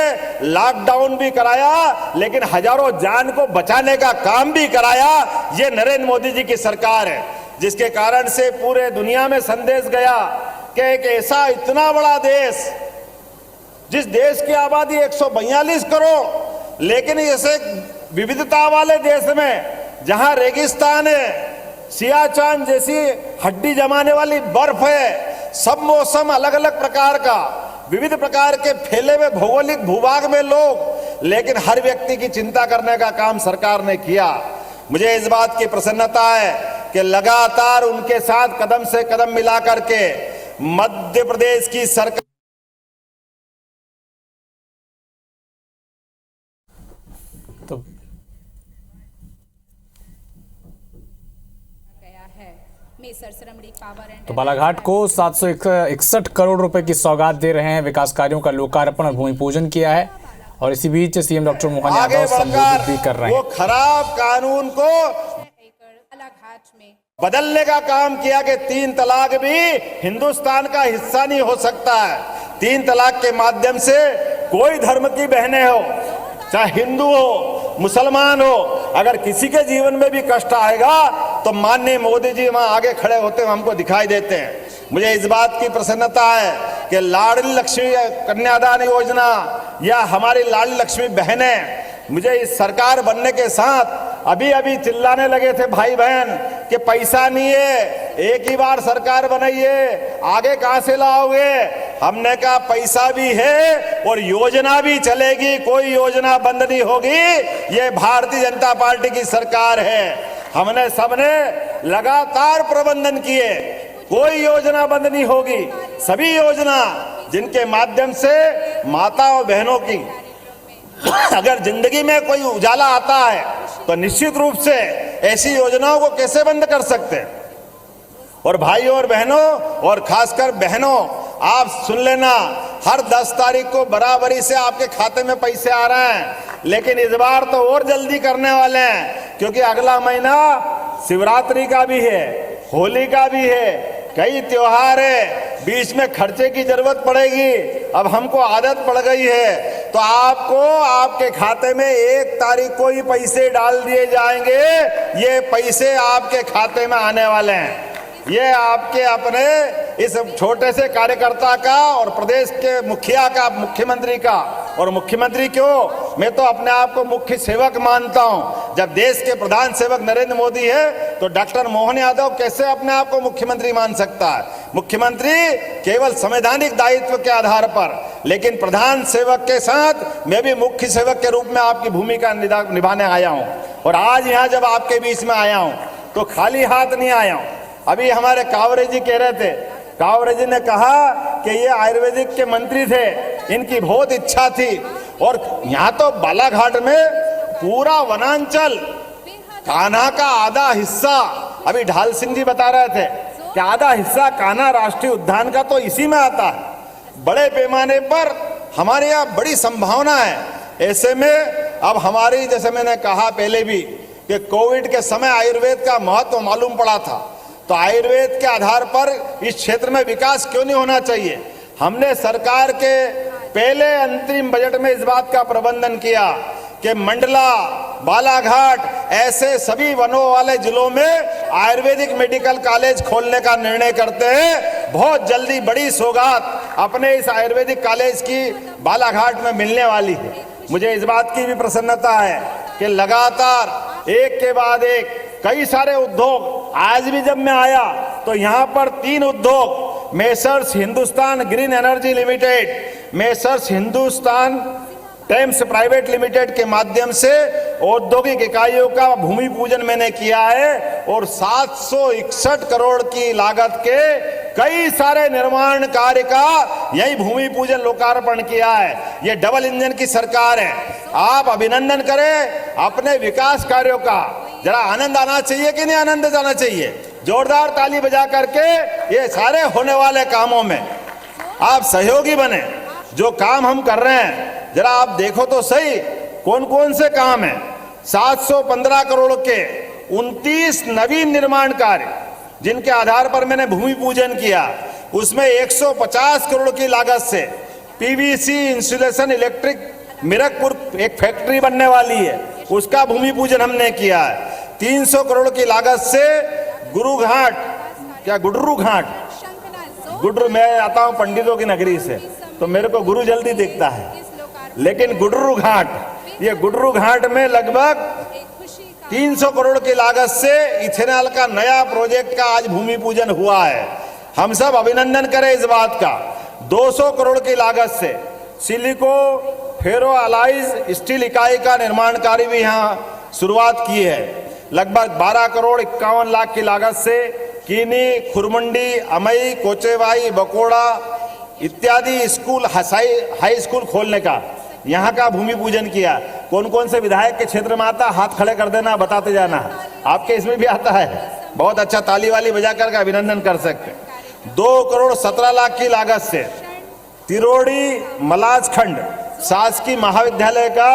लॉकडाउन भी कराया, लेकिन हजारों जान को बचाने का काम भी कराया। ये नरेंद्र मोदी जी की सरकार है, जिसके कारण से पूरे दुनिया में संदेश गया कि एक ऐसा इतना बड़ा देश, जिस देश की आबादी 142 करोड़, लेकिन ऐसे विविधता वाले देश में जहां रेगिस्तान है, सियाचिन जैसी हड्डी जमाने वाली बर्फ है, सब मौसम अलग अलग प्रकार का, विविध प्रकार के फैले हुए भौगोलिक भूभाग में लोग, लेकिन हर व्यक्ति की चिंता करने का काम सरकार ने किया। मुझे इस बात की प्रसन्नता है कि लगातार उनके साथ कदम से कदम मिला करके मध्य प्रदेश की सरकार तो बालाघाट को 761 करोड़ रुपए की सौगात दे रहे हैं। विकास कार्यों का लोकार्पण और भूमि पूजन किया है और इसी बीच सीएम डॉक्टर मोहन यादव संबोधित भी कर रहे हैं। वो खराब कानून को बदलने का काम किया कि 3 तलाक भी हिंदुस्तान का हिस्सा नहीं हो सकता है। 3 तलाक के माध्यम से कोई धर्म की बहनें हो, चाहे हिंदू हो, मुसलमान हो, अगर किसी के जीवन में भी कष्ट आएगा तो माननीय मोदी जी वहां आगे खड़े होते हुए हमको दिखाई देते हैं। मुझे इस बात की प्रसन्नता है कि लाडली लक्ष्मी कन्यादान योजना या हमारी लाडली लक्ष्मी बहनें, मुझे इस सरकार बनने के साथ अभी अभी चिल्लाने लगे थे भाई बहन कि पैसा नहीं है, एक ही बार सरकार बनाइए, आगे कहां से लाओगे। हमने कहा पैसा भी है और योजना भी चलेगी, कोई योजना बंद नहीं होगी। ये भारतीय जनता पार्टी की सरकार है। हमने सबने लगातार प्रबंधन किए, कोई योजना बंद नहीं होगी। सभी योजना जिनके माध्यम से माता और बहनों की अगर जिंदगी में कोई उजाला आता है तो निश्चित रूप से ऐसी योजनाओं को कैसे बंद कर सकते हैं। और भाइयों और बहनों, और खासकर बहनों, आप सुन लेना, हर 10 तारीख को बराबरी से आपके खाते में पैसे आ रहे हैं, लेकिन इस बार तो और जल्दी करने वाले हैं, क्योंकि अगला महीना शिवरात्रि का भी है, होली का भी है, कई त्योहार है, बीच में खर्चे की जरूरत पड़ेगी। अब हमको आदत पड़ गई है, तो आपको आपके खाते में 1 तारीख को ही पैसे डाल दिए जाएंगे। ये पैसे आपके खाते में आने वाले हैं। ये आपके अपने इस छोटे से कार्यकर्ता का और प्रदेश के मुखिया का, मुख्यमंत्री का। और मुख्यमंत्री क्यों, मैं तो अपने आप को मुख्य सेवक मानता हूं। जब देश के प्रधान सेवक नरेंद्र मोदी है तो डॉक्टर मोहन यादव कैसे अपने आप को मुख्यमंत्री मान सकता है। मुख्यमंत्री केवल संवैधानिक दायित्व के आधार पर, लेकिन प्रधान सेवक के साथ मैं भी मुख्य सेवक के रूप में आपकी भूमिका निभाने आया हूं। और आज यहां जब आपके बीच में आया हूं तो खाली हाथ नहीं आया हूं। अभी हमारे कावरे जी कह रहे थे, कावरे जी ने कहा कि ये आयुर्वेदिक के मंत्री थे, इनकी बहुत इच्छा थी। और यहाँ तो बालाघाट में पूरा वनांचल, कान्हा का आधा हिस्सा, अभी ढाल सिंह जी बता रहे थे कि आधा हिस्सा कान्हा राष्ट्रीय उद्यान का तो इसी में आता है। बड़े पैमाने पर हमारे यहाँ बड़ी संभावना है। ऐसे में अब हमारी, जैसे मैंने कहा पहले भी कि कोविड के समय आयुर्वेद का महत्व मालूम पड़ा था, तो आयुर्वेद के आधार पर इस क्षेत्र में विकास क्यों नहीं होना चाहिए। हमने सरकार के पहले अंतरिम बजट में इस बात का प्रबंधन किया कि मंडला, बालाघाट ऐसे सभी वनों वाले जिलों में आयुर्वेदिक मेडिकल कॉलेज खोलने का निर्णय करते हैं। बहुत जल्दी बड़ी सौगात अपने इस आयुर्वेदिक कॉलेज की बालाघाट में मिलने वाली है। मुझे इस बात की भी प्रसन्नता है कि लगातार एक के बाद एक कई सारे उद्योग, आज भी जब मैं आया तो यहाँ पर 3 उद्योग, messrs Hindustan green energy limited, messrs Hindustan Thames private limited के माध्यम से औद्योगिक इकाइयों का भूमि पूजन मैंने किया है। और 761 करोड़ की लागत के कई सारे निर्माण कार्य का यही भूमि पूजन लोकार्पण किया है। ये डबल इंजन की सरकार है। आप अभिनंदन करें अपने विकास कार्यों का। जरा आनंद आना चाहिए कि नहीं आनंद जाना चाहिए। जोरदार ताली बजा करके ये सारे होने वाले कामों में आप सहयोगी बने। जो काम हम कर रहे हैं जरा आप देखो तो सही, कौन कौन से काम हैं। 715 करोड़ के 29 नवीन निर्माण कार्य जिनके आधार पर मैंने भूमि पूजन किया, उसमें 150 करोड़ की लागत से पीवीसी इंसुलेशन इलेक्ट्रिक मीरकपुर एक फैक्ट्री बनने वाली है, उसका भूमि पूजन हमने किया है। 300 करोड़ की लागत से गुरु घाट, क्या गुडरू घाट, गुडरू, मैं आता हूं पंडितों की नगरी से तो मेरे को गुरु जल्दी दिखता है, लेकिन गुडरू घाट, ये गुडरू घाट में लगभग 300 करोड़ की लागत से इथेनॉल का नया प्रोजेक्ट का आज भूमि पूजन हुआ है। हम सब अभिनंदन करें इस बात का। 200 करोड़ की लागत से सिलिको फेरो अलाइज स्टील इकाई का निर्माण कार्य भी यहाँ शुरुआत की है। लगभग 12 करोड़ 51 लाख की लागत से कीनी, खुरमंडी, अमई, कोचेवाई, बकोड़ा इत्यादि स्कूल, हाई स्कूल खोलने का यहाँ का भूमि पूजन किया। कौन कौन से विधायक के क्षेत्र में आता, हाथ खड़े कर देना, बताते जाना। आपके इसमें भी आता है, बहुत अच्छा, ताली वाली बजा कर अभिनंदन कर सकते। 2 करोड़ 17 लाख की लागत से तिरोड़ी मलाज खंड शासकीय महाविद्यालय का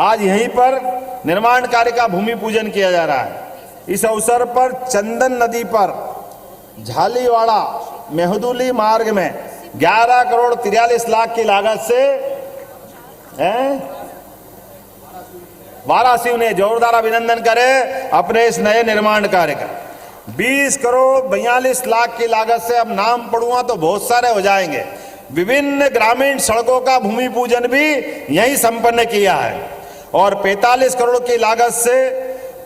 आज यहीं पर निर्माण कार्य का भूमि पूजन किया जा रहा है। इस अवसर पर चंदन नदी पर झालीवाड़ा मेहदुली मार्ग में 11 करोड़ 43 लाख की लागत से वाराणसी ने जोरदार अभिनंदन करे अपने इस नए निर्माण कार्य का। 20 करोड़ 42 लाख की लागत से, अब नाम पढ़ूंगा तो बहुत सारे हो जाएंगे, विभिन्न ग्रामीण सड़कों का भूमि पूजन भी यहीं संपन्न किया है। और 45 करोड़ की लागत से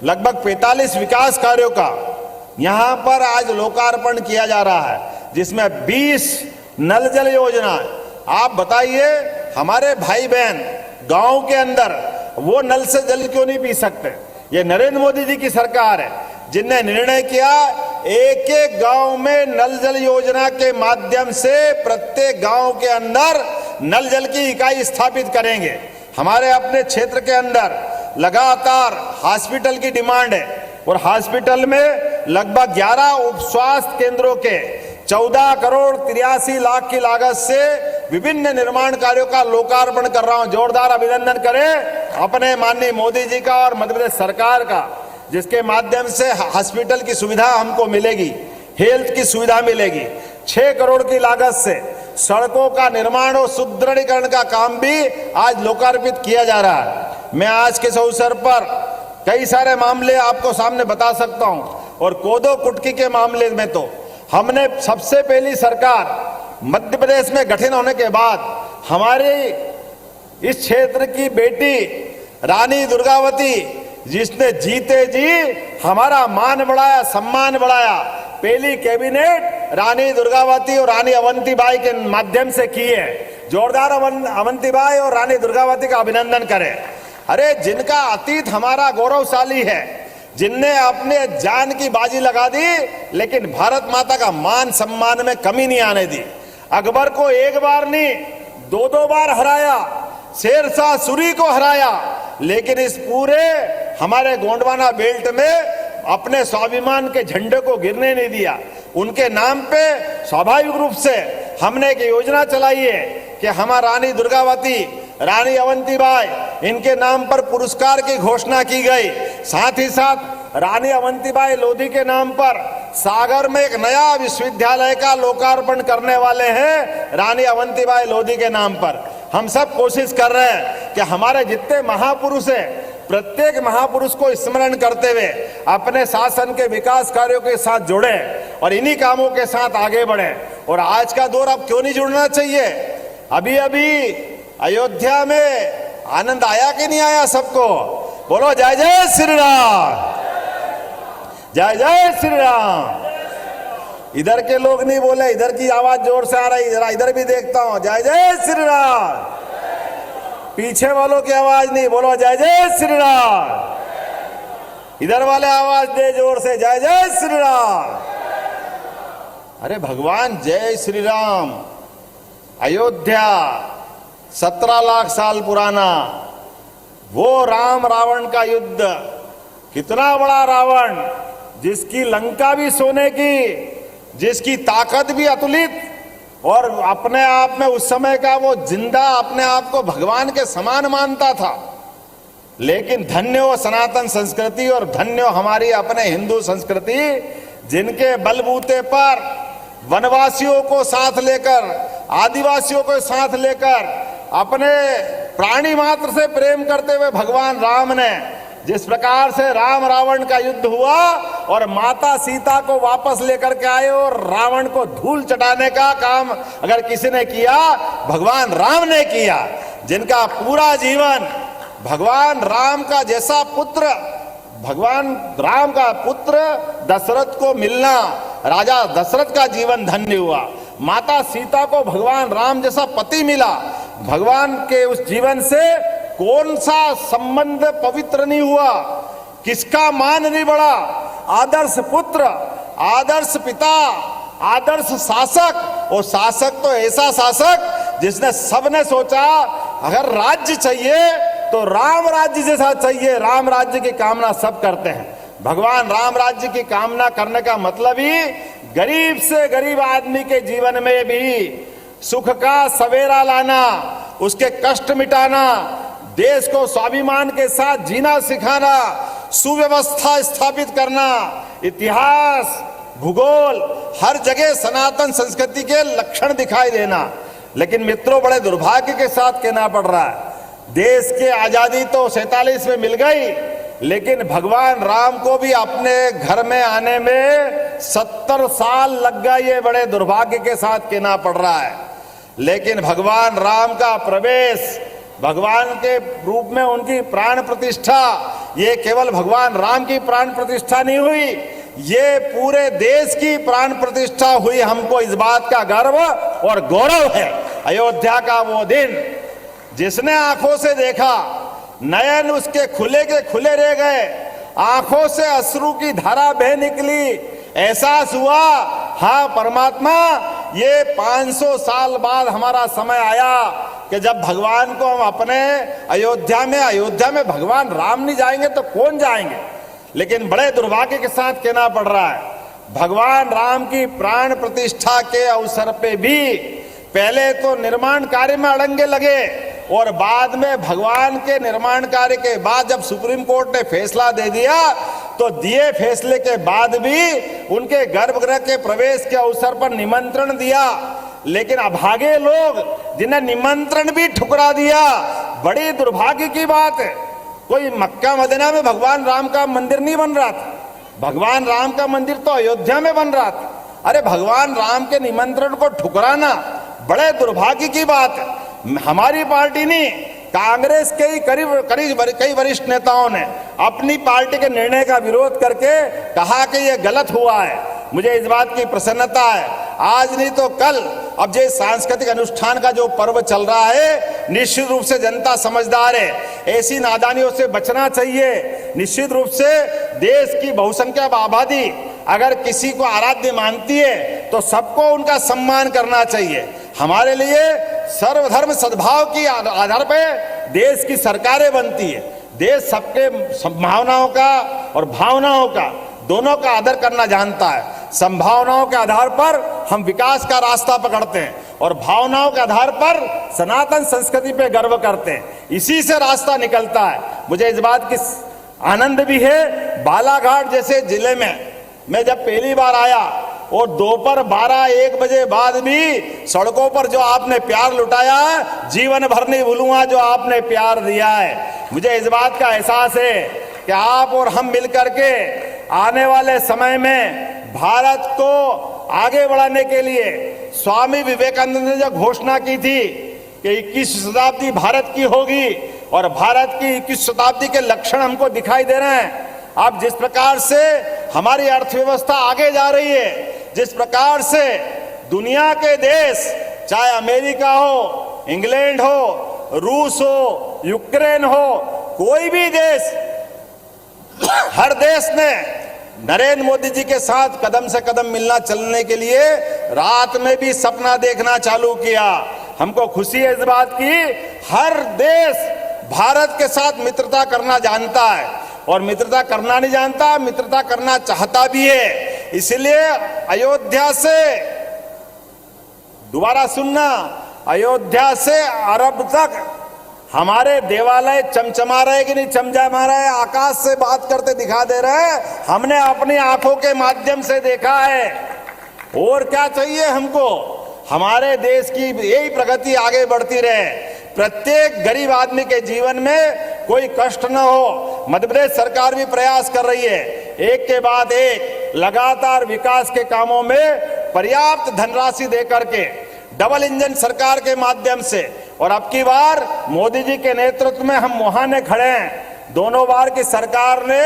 लगभग 45 विकास कार्यों का यहां पर आज लोकार्पण किया जा रहा है, जिसमें 20 नल जल योजना। आप बताइए, हमारे भाई बहन गांव के अंदर वो नल से जल क्यों नहीं पी सकते। ये नरेंद्र मोदी जी की सरकार है जिनने निर्णय किया एक एक गांव में नल जल योजना के माध्यम से प्रत्येक गांव के अंदर नल जल की इकाई स्थापित करेंगे। हमारे अपने क्षेत्र के अंदर लगातार हॉस्पिटल की डिमांड है और हॉस्पिटल में लगभग 11 उप स्वास्थ्य केंद्रों के 14 करोड़ 83 लाख की लागत से विभिन्न निर्माण कार्यों का लोकार्पण कर रहा हूं। जोरदार अभिनंदन करें अपने माननीय मोदी जी का और मध्य प्रदेश सरकार का, जिसके माध्यम से हॉस्पिटल की सुविधा हमको मिलेगी, हेल्थ की सुविधा मिलेगी। 6 करोड़ की लागत से सड़कों का निर्माण और सुदृढ़ीकरण का काम भी आज लोकार्पित किया जा रहा है। मैं आज के इस अवसर पर कई सारे मामले आपको सामने बता सकता हूं और कोदो कुटकी के मामले में तो हमने सबसे पहली सरकार मध्य प्रदेश में गठन होने के बाद हमारे इस क्षेत्र की बेटी रानी दुर्गावती, जिसने जीते जी हमारा मान बढ़ाया, सम्मान बढ़ाया, पहली कैबिनेट रानी दुर्गावती और रानी अवंतीबाई के माध्यम से की है। जोरदार अवंतीबाई और रानी दुर्गावती का अभिनंदन करें। अरे जिनका अतीत हमारा गौरवशाली है, जिनने अपने जान की बाजी लगा दी, लेकिन भारत माता का मान सम्मान में कमी नहीं आने दी। अकबर को एक बार नहीं, दो बार हराया, शेरशाह सूरी को हराया, लेकिन इस पूरे हमारे गोंडवाना बेल्ट में अपने स्वाभिमान के झंडे को गिरने नहीं दिया। उनके नाम पे स्वाभाविक रूप से हमने एक योजना चलाई है कि हमारा रानी दुर्गावती, रानी अवंतीबाई, इनके नाम पर पुरस्कार की घोषणा की गई। साथ ही साथ रानी अवंतीबाई लोधी के नाम पर सागर में एक नया विश्वविद्यालय का लोकार्पण करने वाले हैं, रानी अवंतीबाई लोधी के नाम पर। हम सब कोशिश कर रहे हैं कि हमारे जितने महापुरुष हैं, प्रत्येक महापुरुष को स्मरण करते हुए अपने शासन के विकास कार्यों के साथ जुड़े और इन्हीं कामों के साथ आगे बढ़े। और आज का दौर अब क्यों नहीं जुड़ना चाहिए? अभी अभी अयोध्या में आनंद आया कि नहीं आया सबको? बोलो जय जय श्री राम, जय जय श्री राम। इधर के लोग नहीं बोले, इधर की आवाज जोर से आ रही, जरा इधर भी देखता हूं, जय जय श्री राम। पीछे वालों की आवाज नहीं, बोलो जय जय श्री राम। इधर वाले आवाज दे जोर से, जय जय श्री राम। अरे भगवान जय श्री राम। अयोध्या 17 लाख साल पुराना वो राम रावण का युद्ध, कितना बड़ा रावण, जिसकी लंका भी सोने की, जिसकी ताकत भी अतुलित, और अपने आप में उस समय का वो जिंदा अपने आप को भगवान के समान मानता था। लेकिन धन्य हो सनातन संस्कृति और धन्य हो हमारी अपने हिंदू संस्कृति, जिनके बलबूते पर वनवासियों को साथ लेकर, आदिवासियों को साथ लेकर, अपने प्राणी मात्र से प्रेम करते हुए भगवान राम ने जिस प्रकार से राम रावण का युद्ध हुआ और माता सीता को वापस लेकर के आए और रावण को धूल चटाने का काम अगर किसी ने किया, भगवान राम ने किया। जिनका पूरा जीवन भगवान राम का जैसा पुत्र, भगवान राम का पुत्र दशरथ को मिलना, राजा दशरथ का जीवन धन्य हुआ। माता सीता को भगवान राम जैसा पति मिला। भगवान के उस जीवन से कौन सा संबंध पवित्र नहीं हुआ? किसका मान नहीं बढ़ा? आदर्श पुत्र, आदर्श पिता, आदर्श शासक। और शासक तो ऐसा शासक जिसने सबने सोचा अगर राज्य चाहिए तो राम राज्य जैसा चाहिए। राम राज्य की कामना सब करते हैं। भगवान राम राज्य की कामना करने का मतलब ही गरीब से गरीब आदमी के जीवन में भी सुख का सवेरा लाना, उसके कष्ट मिटाना, देश को स्वाभिमान के साथ जीना सिखाना, सुव्यवस्था स्थापित करना, इतिहास, भूगोल, हर जगह सनातन संस्कृति के लक्षण दिखाई देना। लेकिन मित्रों, बड़े दुर्भाग्य के साथ कहना पड़ रहा है, देश की आजादी तो 47 में मिल गई, लेकिन भगवान राम को भी अपने घर में आने में 70 साल लग गए। ये बड़े दुर्भाग्य के साथ कहना पड़ रहा है। लेकिन भगवान राम का प्रवेश, भगवान के रूप में उनकी प्राण प्रतिष्ठा, ये केवल भगवान राम की प्राण प्रतिष्ठा नहीं हुई, ये पूरे देश की प्राण प्रतिष्ठा हुई। हमको इस बात का गर्व और गौरव है। अयोध्या का वो दिन जिसने आंखों से देखा, नयन उसके खुले के खुले रह गए, आंखों से अश्रु की धारा बह निकली, एहसास हुआ हाँ परमात्मा, ये 500 साल बाद हमारा समय आया कि जब भगवान को हम अपने अयोध्या में भगवान राम नहीं जाएंगे तो कौन जाएंगे। लेकिन बड़े दुर्भाग्य के साथ कहना पड़ रहा है, भगवान राम की प्राण प्रतिष्ठा के अवसर पे भी पहले तो निर्माण कार्य में अड़ंगे लगे और बाद में भगवान के निर्माण कार्य के बाद जब सुप्रीम कोर्ट ने फैसला दे दिया तो दिए फैसले के बाद भी उनके गर्भगृह के प्रवेश के अवसर पर निमंत्रण दिया। लेकिन अभागे लोग जिन्हें निमंत्रण भी ठुकरा दिया, बड़ी दुर्भाग्य की बात है। कोई मक्का मदीना में भगवान राम का मंदिर नहीं बन रहा था, भगवान राम का मंदिर तो अयोध्या में बन रहा था। अरे भगवान राम के निमंत्रण को ठुकराना बड़े दुर्भाग्य की बात है। हमारी पार्टी नहीं, कांग्रेस के ही कई वरिष्ठ नेताओं ने अपनी पार्टी के निर्णय का विरोध करके कहा कि यह गलत हुआ है। मुझे इस बात की प्रसन्नता है, आज नहीं तो कल अब जो सांस्कृतिक अनुष्ठान का जो पर्व चल रहा है, निश्चित रूप से जनता समझदार है, ऐसी नादानियों से बचना चाहिए। निश्चित रूप से देश की बहुसंख्यक आबादी अगर किसी को आराध्य मानती है तो सबको उनका सम्मान करना चाहिए। हमारे लिए सर्वधर्म सद्भाव की आधार पर देश की सरकारें बनती है। देश सबके संभावनाओं का और भावनाओं का दोनों का आदर करना जानता है। संभावनाओं के आधार पर हम विकास का रास्ता पकड़ते हैं और भावनाओं के आधार पर सनातन संस्कृति पे गर्व करते हैं, इसी से रास्ता निकलता है। मुझे इस बात की आनंद भी है, बालाघाट जैसे जिले में मैं जब पहली बार आया और दोपहर 12-1 बजे बाद भी सड़कों पर जो आपने प्यार लुटाया, जीवन भर नहीं भूलूंगा जो आपने प्यार दिया है। मुझे इस बात का एहसास है कि आप और हम मिलकर के आने वाले समय में भारत को आगे बढ़ाने के लिए स्वामी विवेकानंद ने जो घोषणा की थी कि 21वीं शताब्दी भारत की होगी और भारत की 21वीं शताब्दी के लक्षण हमको दिखाई दे रहे हैं। अब जिस प्रकार से हमारी अर्थव्यवस्था आगे जा रही है, जिस प्रकार से दुनिया के देश, चाहे अमेरिका हो, इंग्लैंड हो, रूस हो, यूक्रेन हो, कोई भी देश, हर देश ने नरेंद्र मोदी जी के साथ कदम से कदम मिलना चलने के लिए रात में भी सपना देखना चालू किया। हमको खुशी है इस बात की, हर देश भारत के साथ मित्रता करना जानता है और मित्रता करना नहीं जानता, मित्रता करना चाहता भी है। इसलिए अयोध्या से, दोबारा सुनना, अयोध्या से अरब तक हमारे देवालय चमचमा रहे कि नहीं चमचमा रहे, आकाश से बात करते दिखा दे रहे हैं, हमने अपनी आंखों के माध्यम से देखा है। और क्या चाहिए हमको? हमारे देश की यही प्रगति आगे बढ़ती रहे, प्रत्येक गरीब आदमी के जीवन में कोई कष्ट न हो। मध्य प्रदेश सरकार भी प्रयास कर रही है, एक के बाद एक लगातार विकास के कामों में पर्याप्त धनराशि दे करके, डबल इंजन सरकार के माध्यम से, और अब की बार मोदी जी के नेतृत्व में हम मुहाने खड़े हैं। दोनों बार की सरकार ने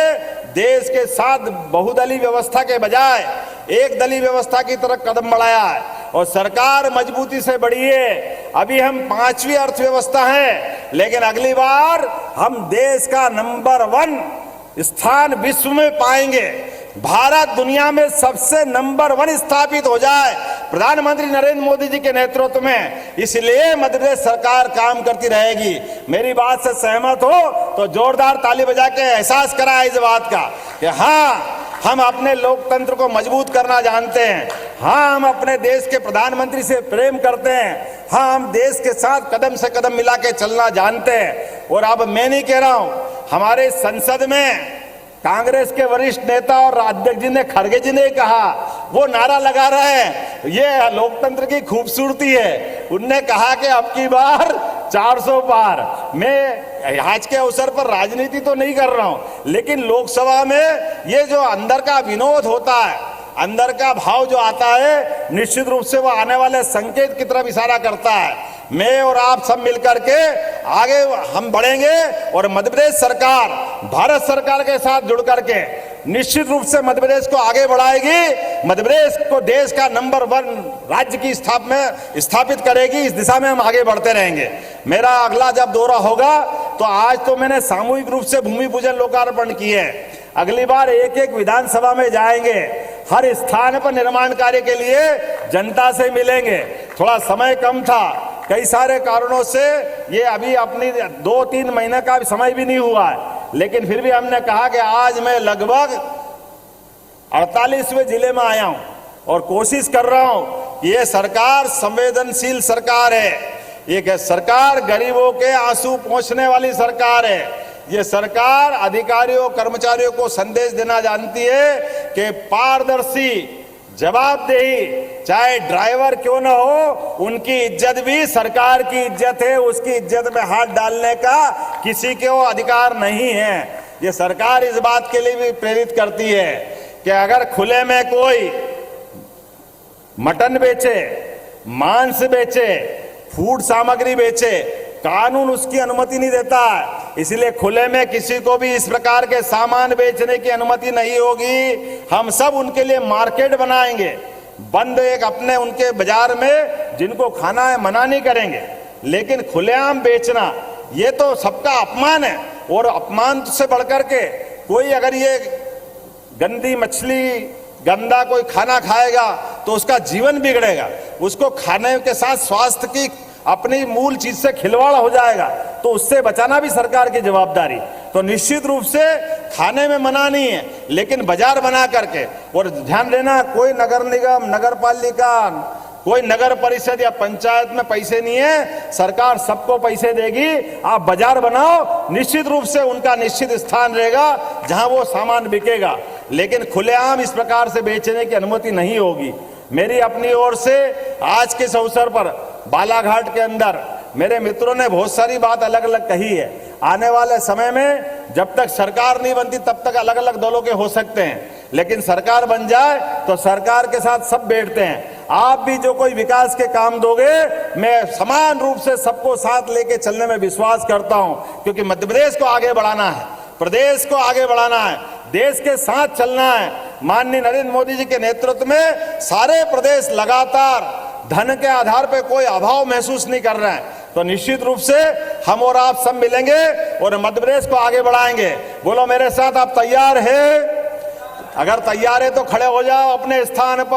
देश के साथ बहुदलीय व्यवस्था के बजाय एक दलीय व्यवस्था की तरफ कदम बढ़ाया है और सरकार मजबूती से बढ़ी है। अभी हम 5वीं अर्थव्यवस्था हैं, लेकिन अगली बार हम देश का नंबर 1 स्थान विश्व में पाएंगे। भारत दुनिया में सबसे नंबर 1 स्थापित हो जाए प्रधानमंत्री नरेंद्र मोदी जी के नेतृत्व में। इसलिए मध्य प्रदेश सरकार काम करती रहेगी। मेरी बात से सहमत हो तो जोरदार ताली बजा के एहसास कराए इस बात का कि हाँ, हम अपने लोकतंत्र को मजबूत करना जानते हैं, हाँ हम अपने देश के प्रधानमंत्री से प्रेम करते हैं, हाँ हम देश के साथ कदम से कदम मिला के चलना जानते हैं। और अब मैं नहीं कह रहा हूं, हमारे संसद में कांग्रेस के वरिष्ठ नेता और अध्यक्ष जी ने, खड़गे जी ने कहा, वो नारा लगा रहे हैं, ये लोकतंत्र की खूबसूरती है। उनने कहा कि अब की बार 400 पार। मैं आज के अवसर पर राजनीति तो नहीं कर रहा हूं, लेकिन लोकसभा में ये जो अंदर का विनोद होता है, अंदर का भाव जो आता है, निश्चित रूप से वो आने वाले संकेत की तरफ इशारा करता है। मैं और आप सब मिलकर के आगे हम बढ़ेंगे और मध्य प्रदेश सरकार भारत सरकार के साथ जुड़ करके निश्चित रूप से मध्य प्रदेश को आगे बढ़ाएगी, मध्य प्रदेश को देश का नंबर 1 राज्य की स्थापित करेगी। इस दिशा में हम आगे बढ़ते रहेंगे। मेरा अगला जब दौरा होगा तो आज तो मैंने सामूहिक रूप से भूमि पूजन लोकार्पण किए, अगली बार एक एक विधानसभा में जाएंगे, हर स्थान पर निर्माण कार्य के लिए जनता से मिलेंगे। थोड़ा समय कम था, कई सारे कारणों से ये अभी अपनी 2-3 महीने का समय भी नहीं हुआ है, लेकिन फिर भी हमने कहा कि आज मैं लगभग 48वें जिले में आया हूं और कोशिश कर रहा हूं कि ये सरकार संवेदनशील सरकार है, ये सरकार गरीबों के आंसू पोंछने वाली सरकार है। ये सरकार अधिकारियों कर्मचारियों को संदेश देना जानती है कि पारदर्शी, जवाबदेही, चाहे ड्राइवर क्यों ना हो, उनकी इज्जत भी सरकार की इज्जत है, उसकी इज्जत में हाथ डालने का किसी को अधिकार नहीं है। ये सरकार इस बात के लिए भी प्रेरित करती है कि अगर खुले में कोई मटन बेचे, मांस बेचे, फूड सामग्री बेचे, कानून उसकी अनुमति नहीं देता है। इसलिए खुले में किसी को भी इस प्रकार के सामान बेचने की अनुमति नहीं होगी। हम सब उनके लिए मार्केट बनाएंगे, बंद एक अपने उनके बाजार में जिनको खाना है मना नहीं करेंगे, लेकिन खुलेआम बेचना ये तो सबका अपमान है। और अपमान से बढ़कर के कोई अगर ये गंदी मछली, गंदा कोई खाना खाएगा तो उसका जीवन बिगड़ेगा, उसको खाने के साथ स्वास्थ्य की अपनी मूल चीज से खिलवाड़ हो जाएगा, तो उससे बचाना भी सरकार की जवाबदारी। तो निश्चित रूप से खाने में मना नहीं है, लेकिन बाजार बना करके। और ध्यान देना, कोई नगर निगम, नगर पालिका, कोई नगर परिषद या पंचायत में पैसे नहीं है, सरकार सबको पैसे देगी। आप बाजार बनाओ, निश्चित रूप से उनका निश्चित स्थान रहेगा जहां वो सामान बिकेगा, लेकिन खुलेआम इस प्रकार से बेचने की अनुमति नहीं होगी। मेरी अपनी ओर से आज के इस अवसर पर बालाघाट के अंदर मेरे मित्रों ने बहुत सारी बात अलग अलग कही है। आने वाले समय में जब तक सरकार नहीं बनती तब तक अलग अलग दलों के हो सकते हैं, लेकिन सरकार बन जाए तो सरकार के साथ सब बैठते हैं। आप भी जो कोई विकास के काम दोगे, मैं समान रूप से सबको साथ लेके चलने में विश्वास करता हूं, क्योंकि मध्य प्रदेश को आगे बढ़ाना है, प्रदेश को आगे बढ़ाना है, देश के साथ चलना है। माननीय नरेंद्र मोदी जी के नेतृत्व में सारे प्रदेश लगातार धन के आधार पर कोई अभाव महसूस नहीं कर रहे हैं। तो निश्चित रूप से हम और आप सब मिलेंगे और मध्य प्रदेश को आगे बढ़ाएंगे। बोलो मेरे साथ, आप तैयार हैं? अगर तैयार है तो खड़े हो जाओ अपने स्थान पर।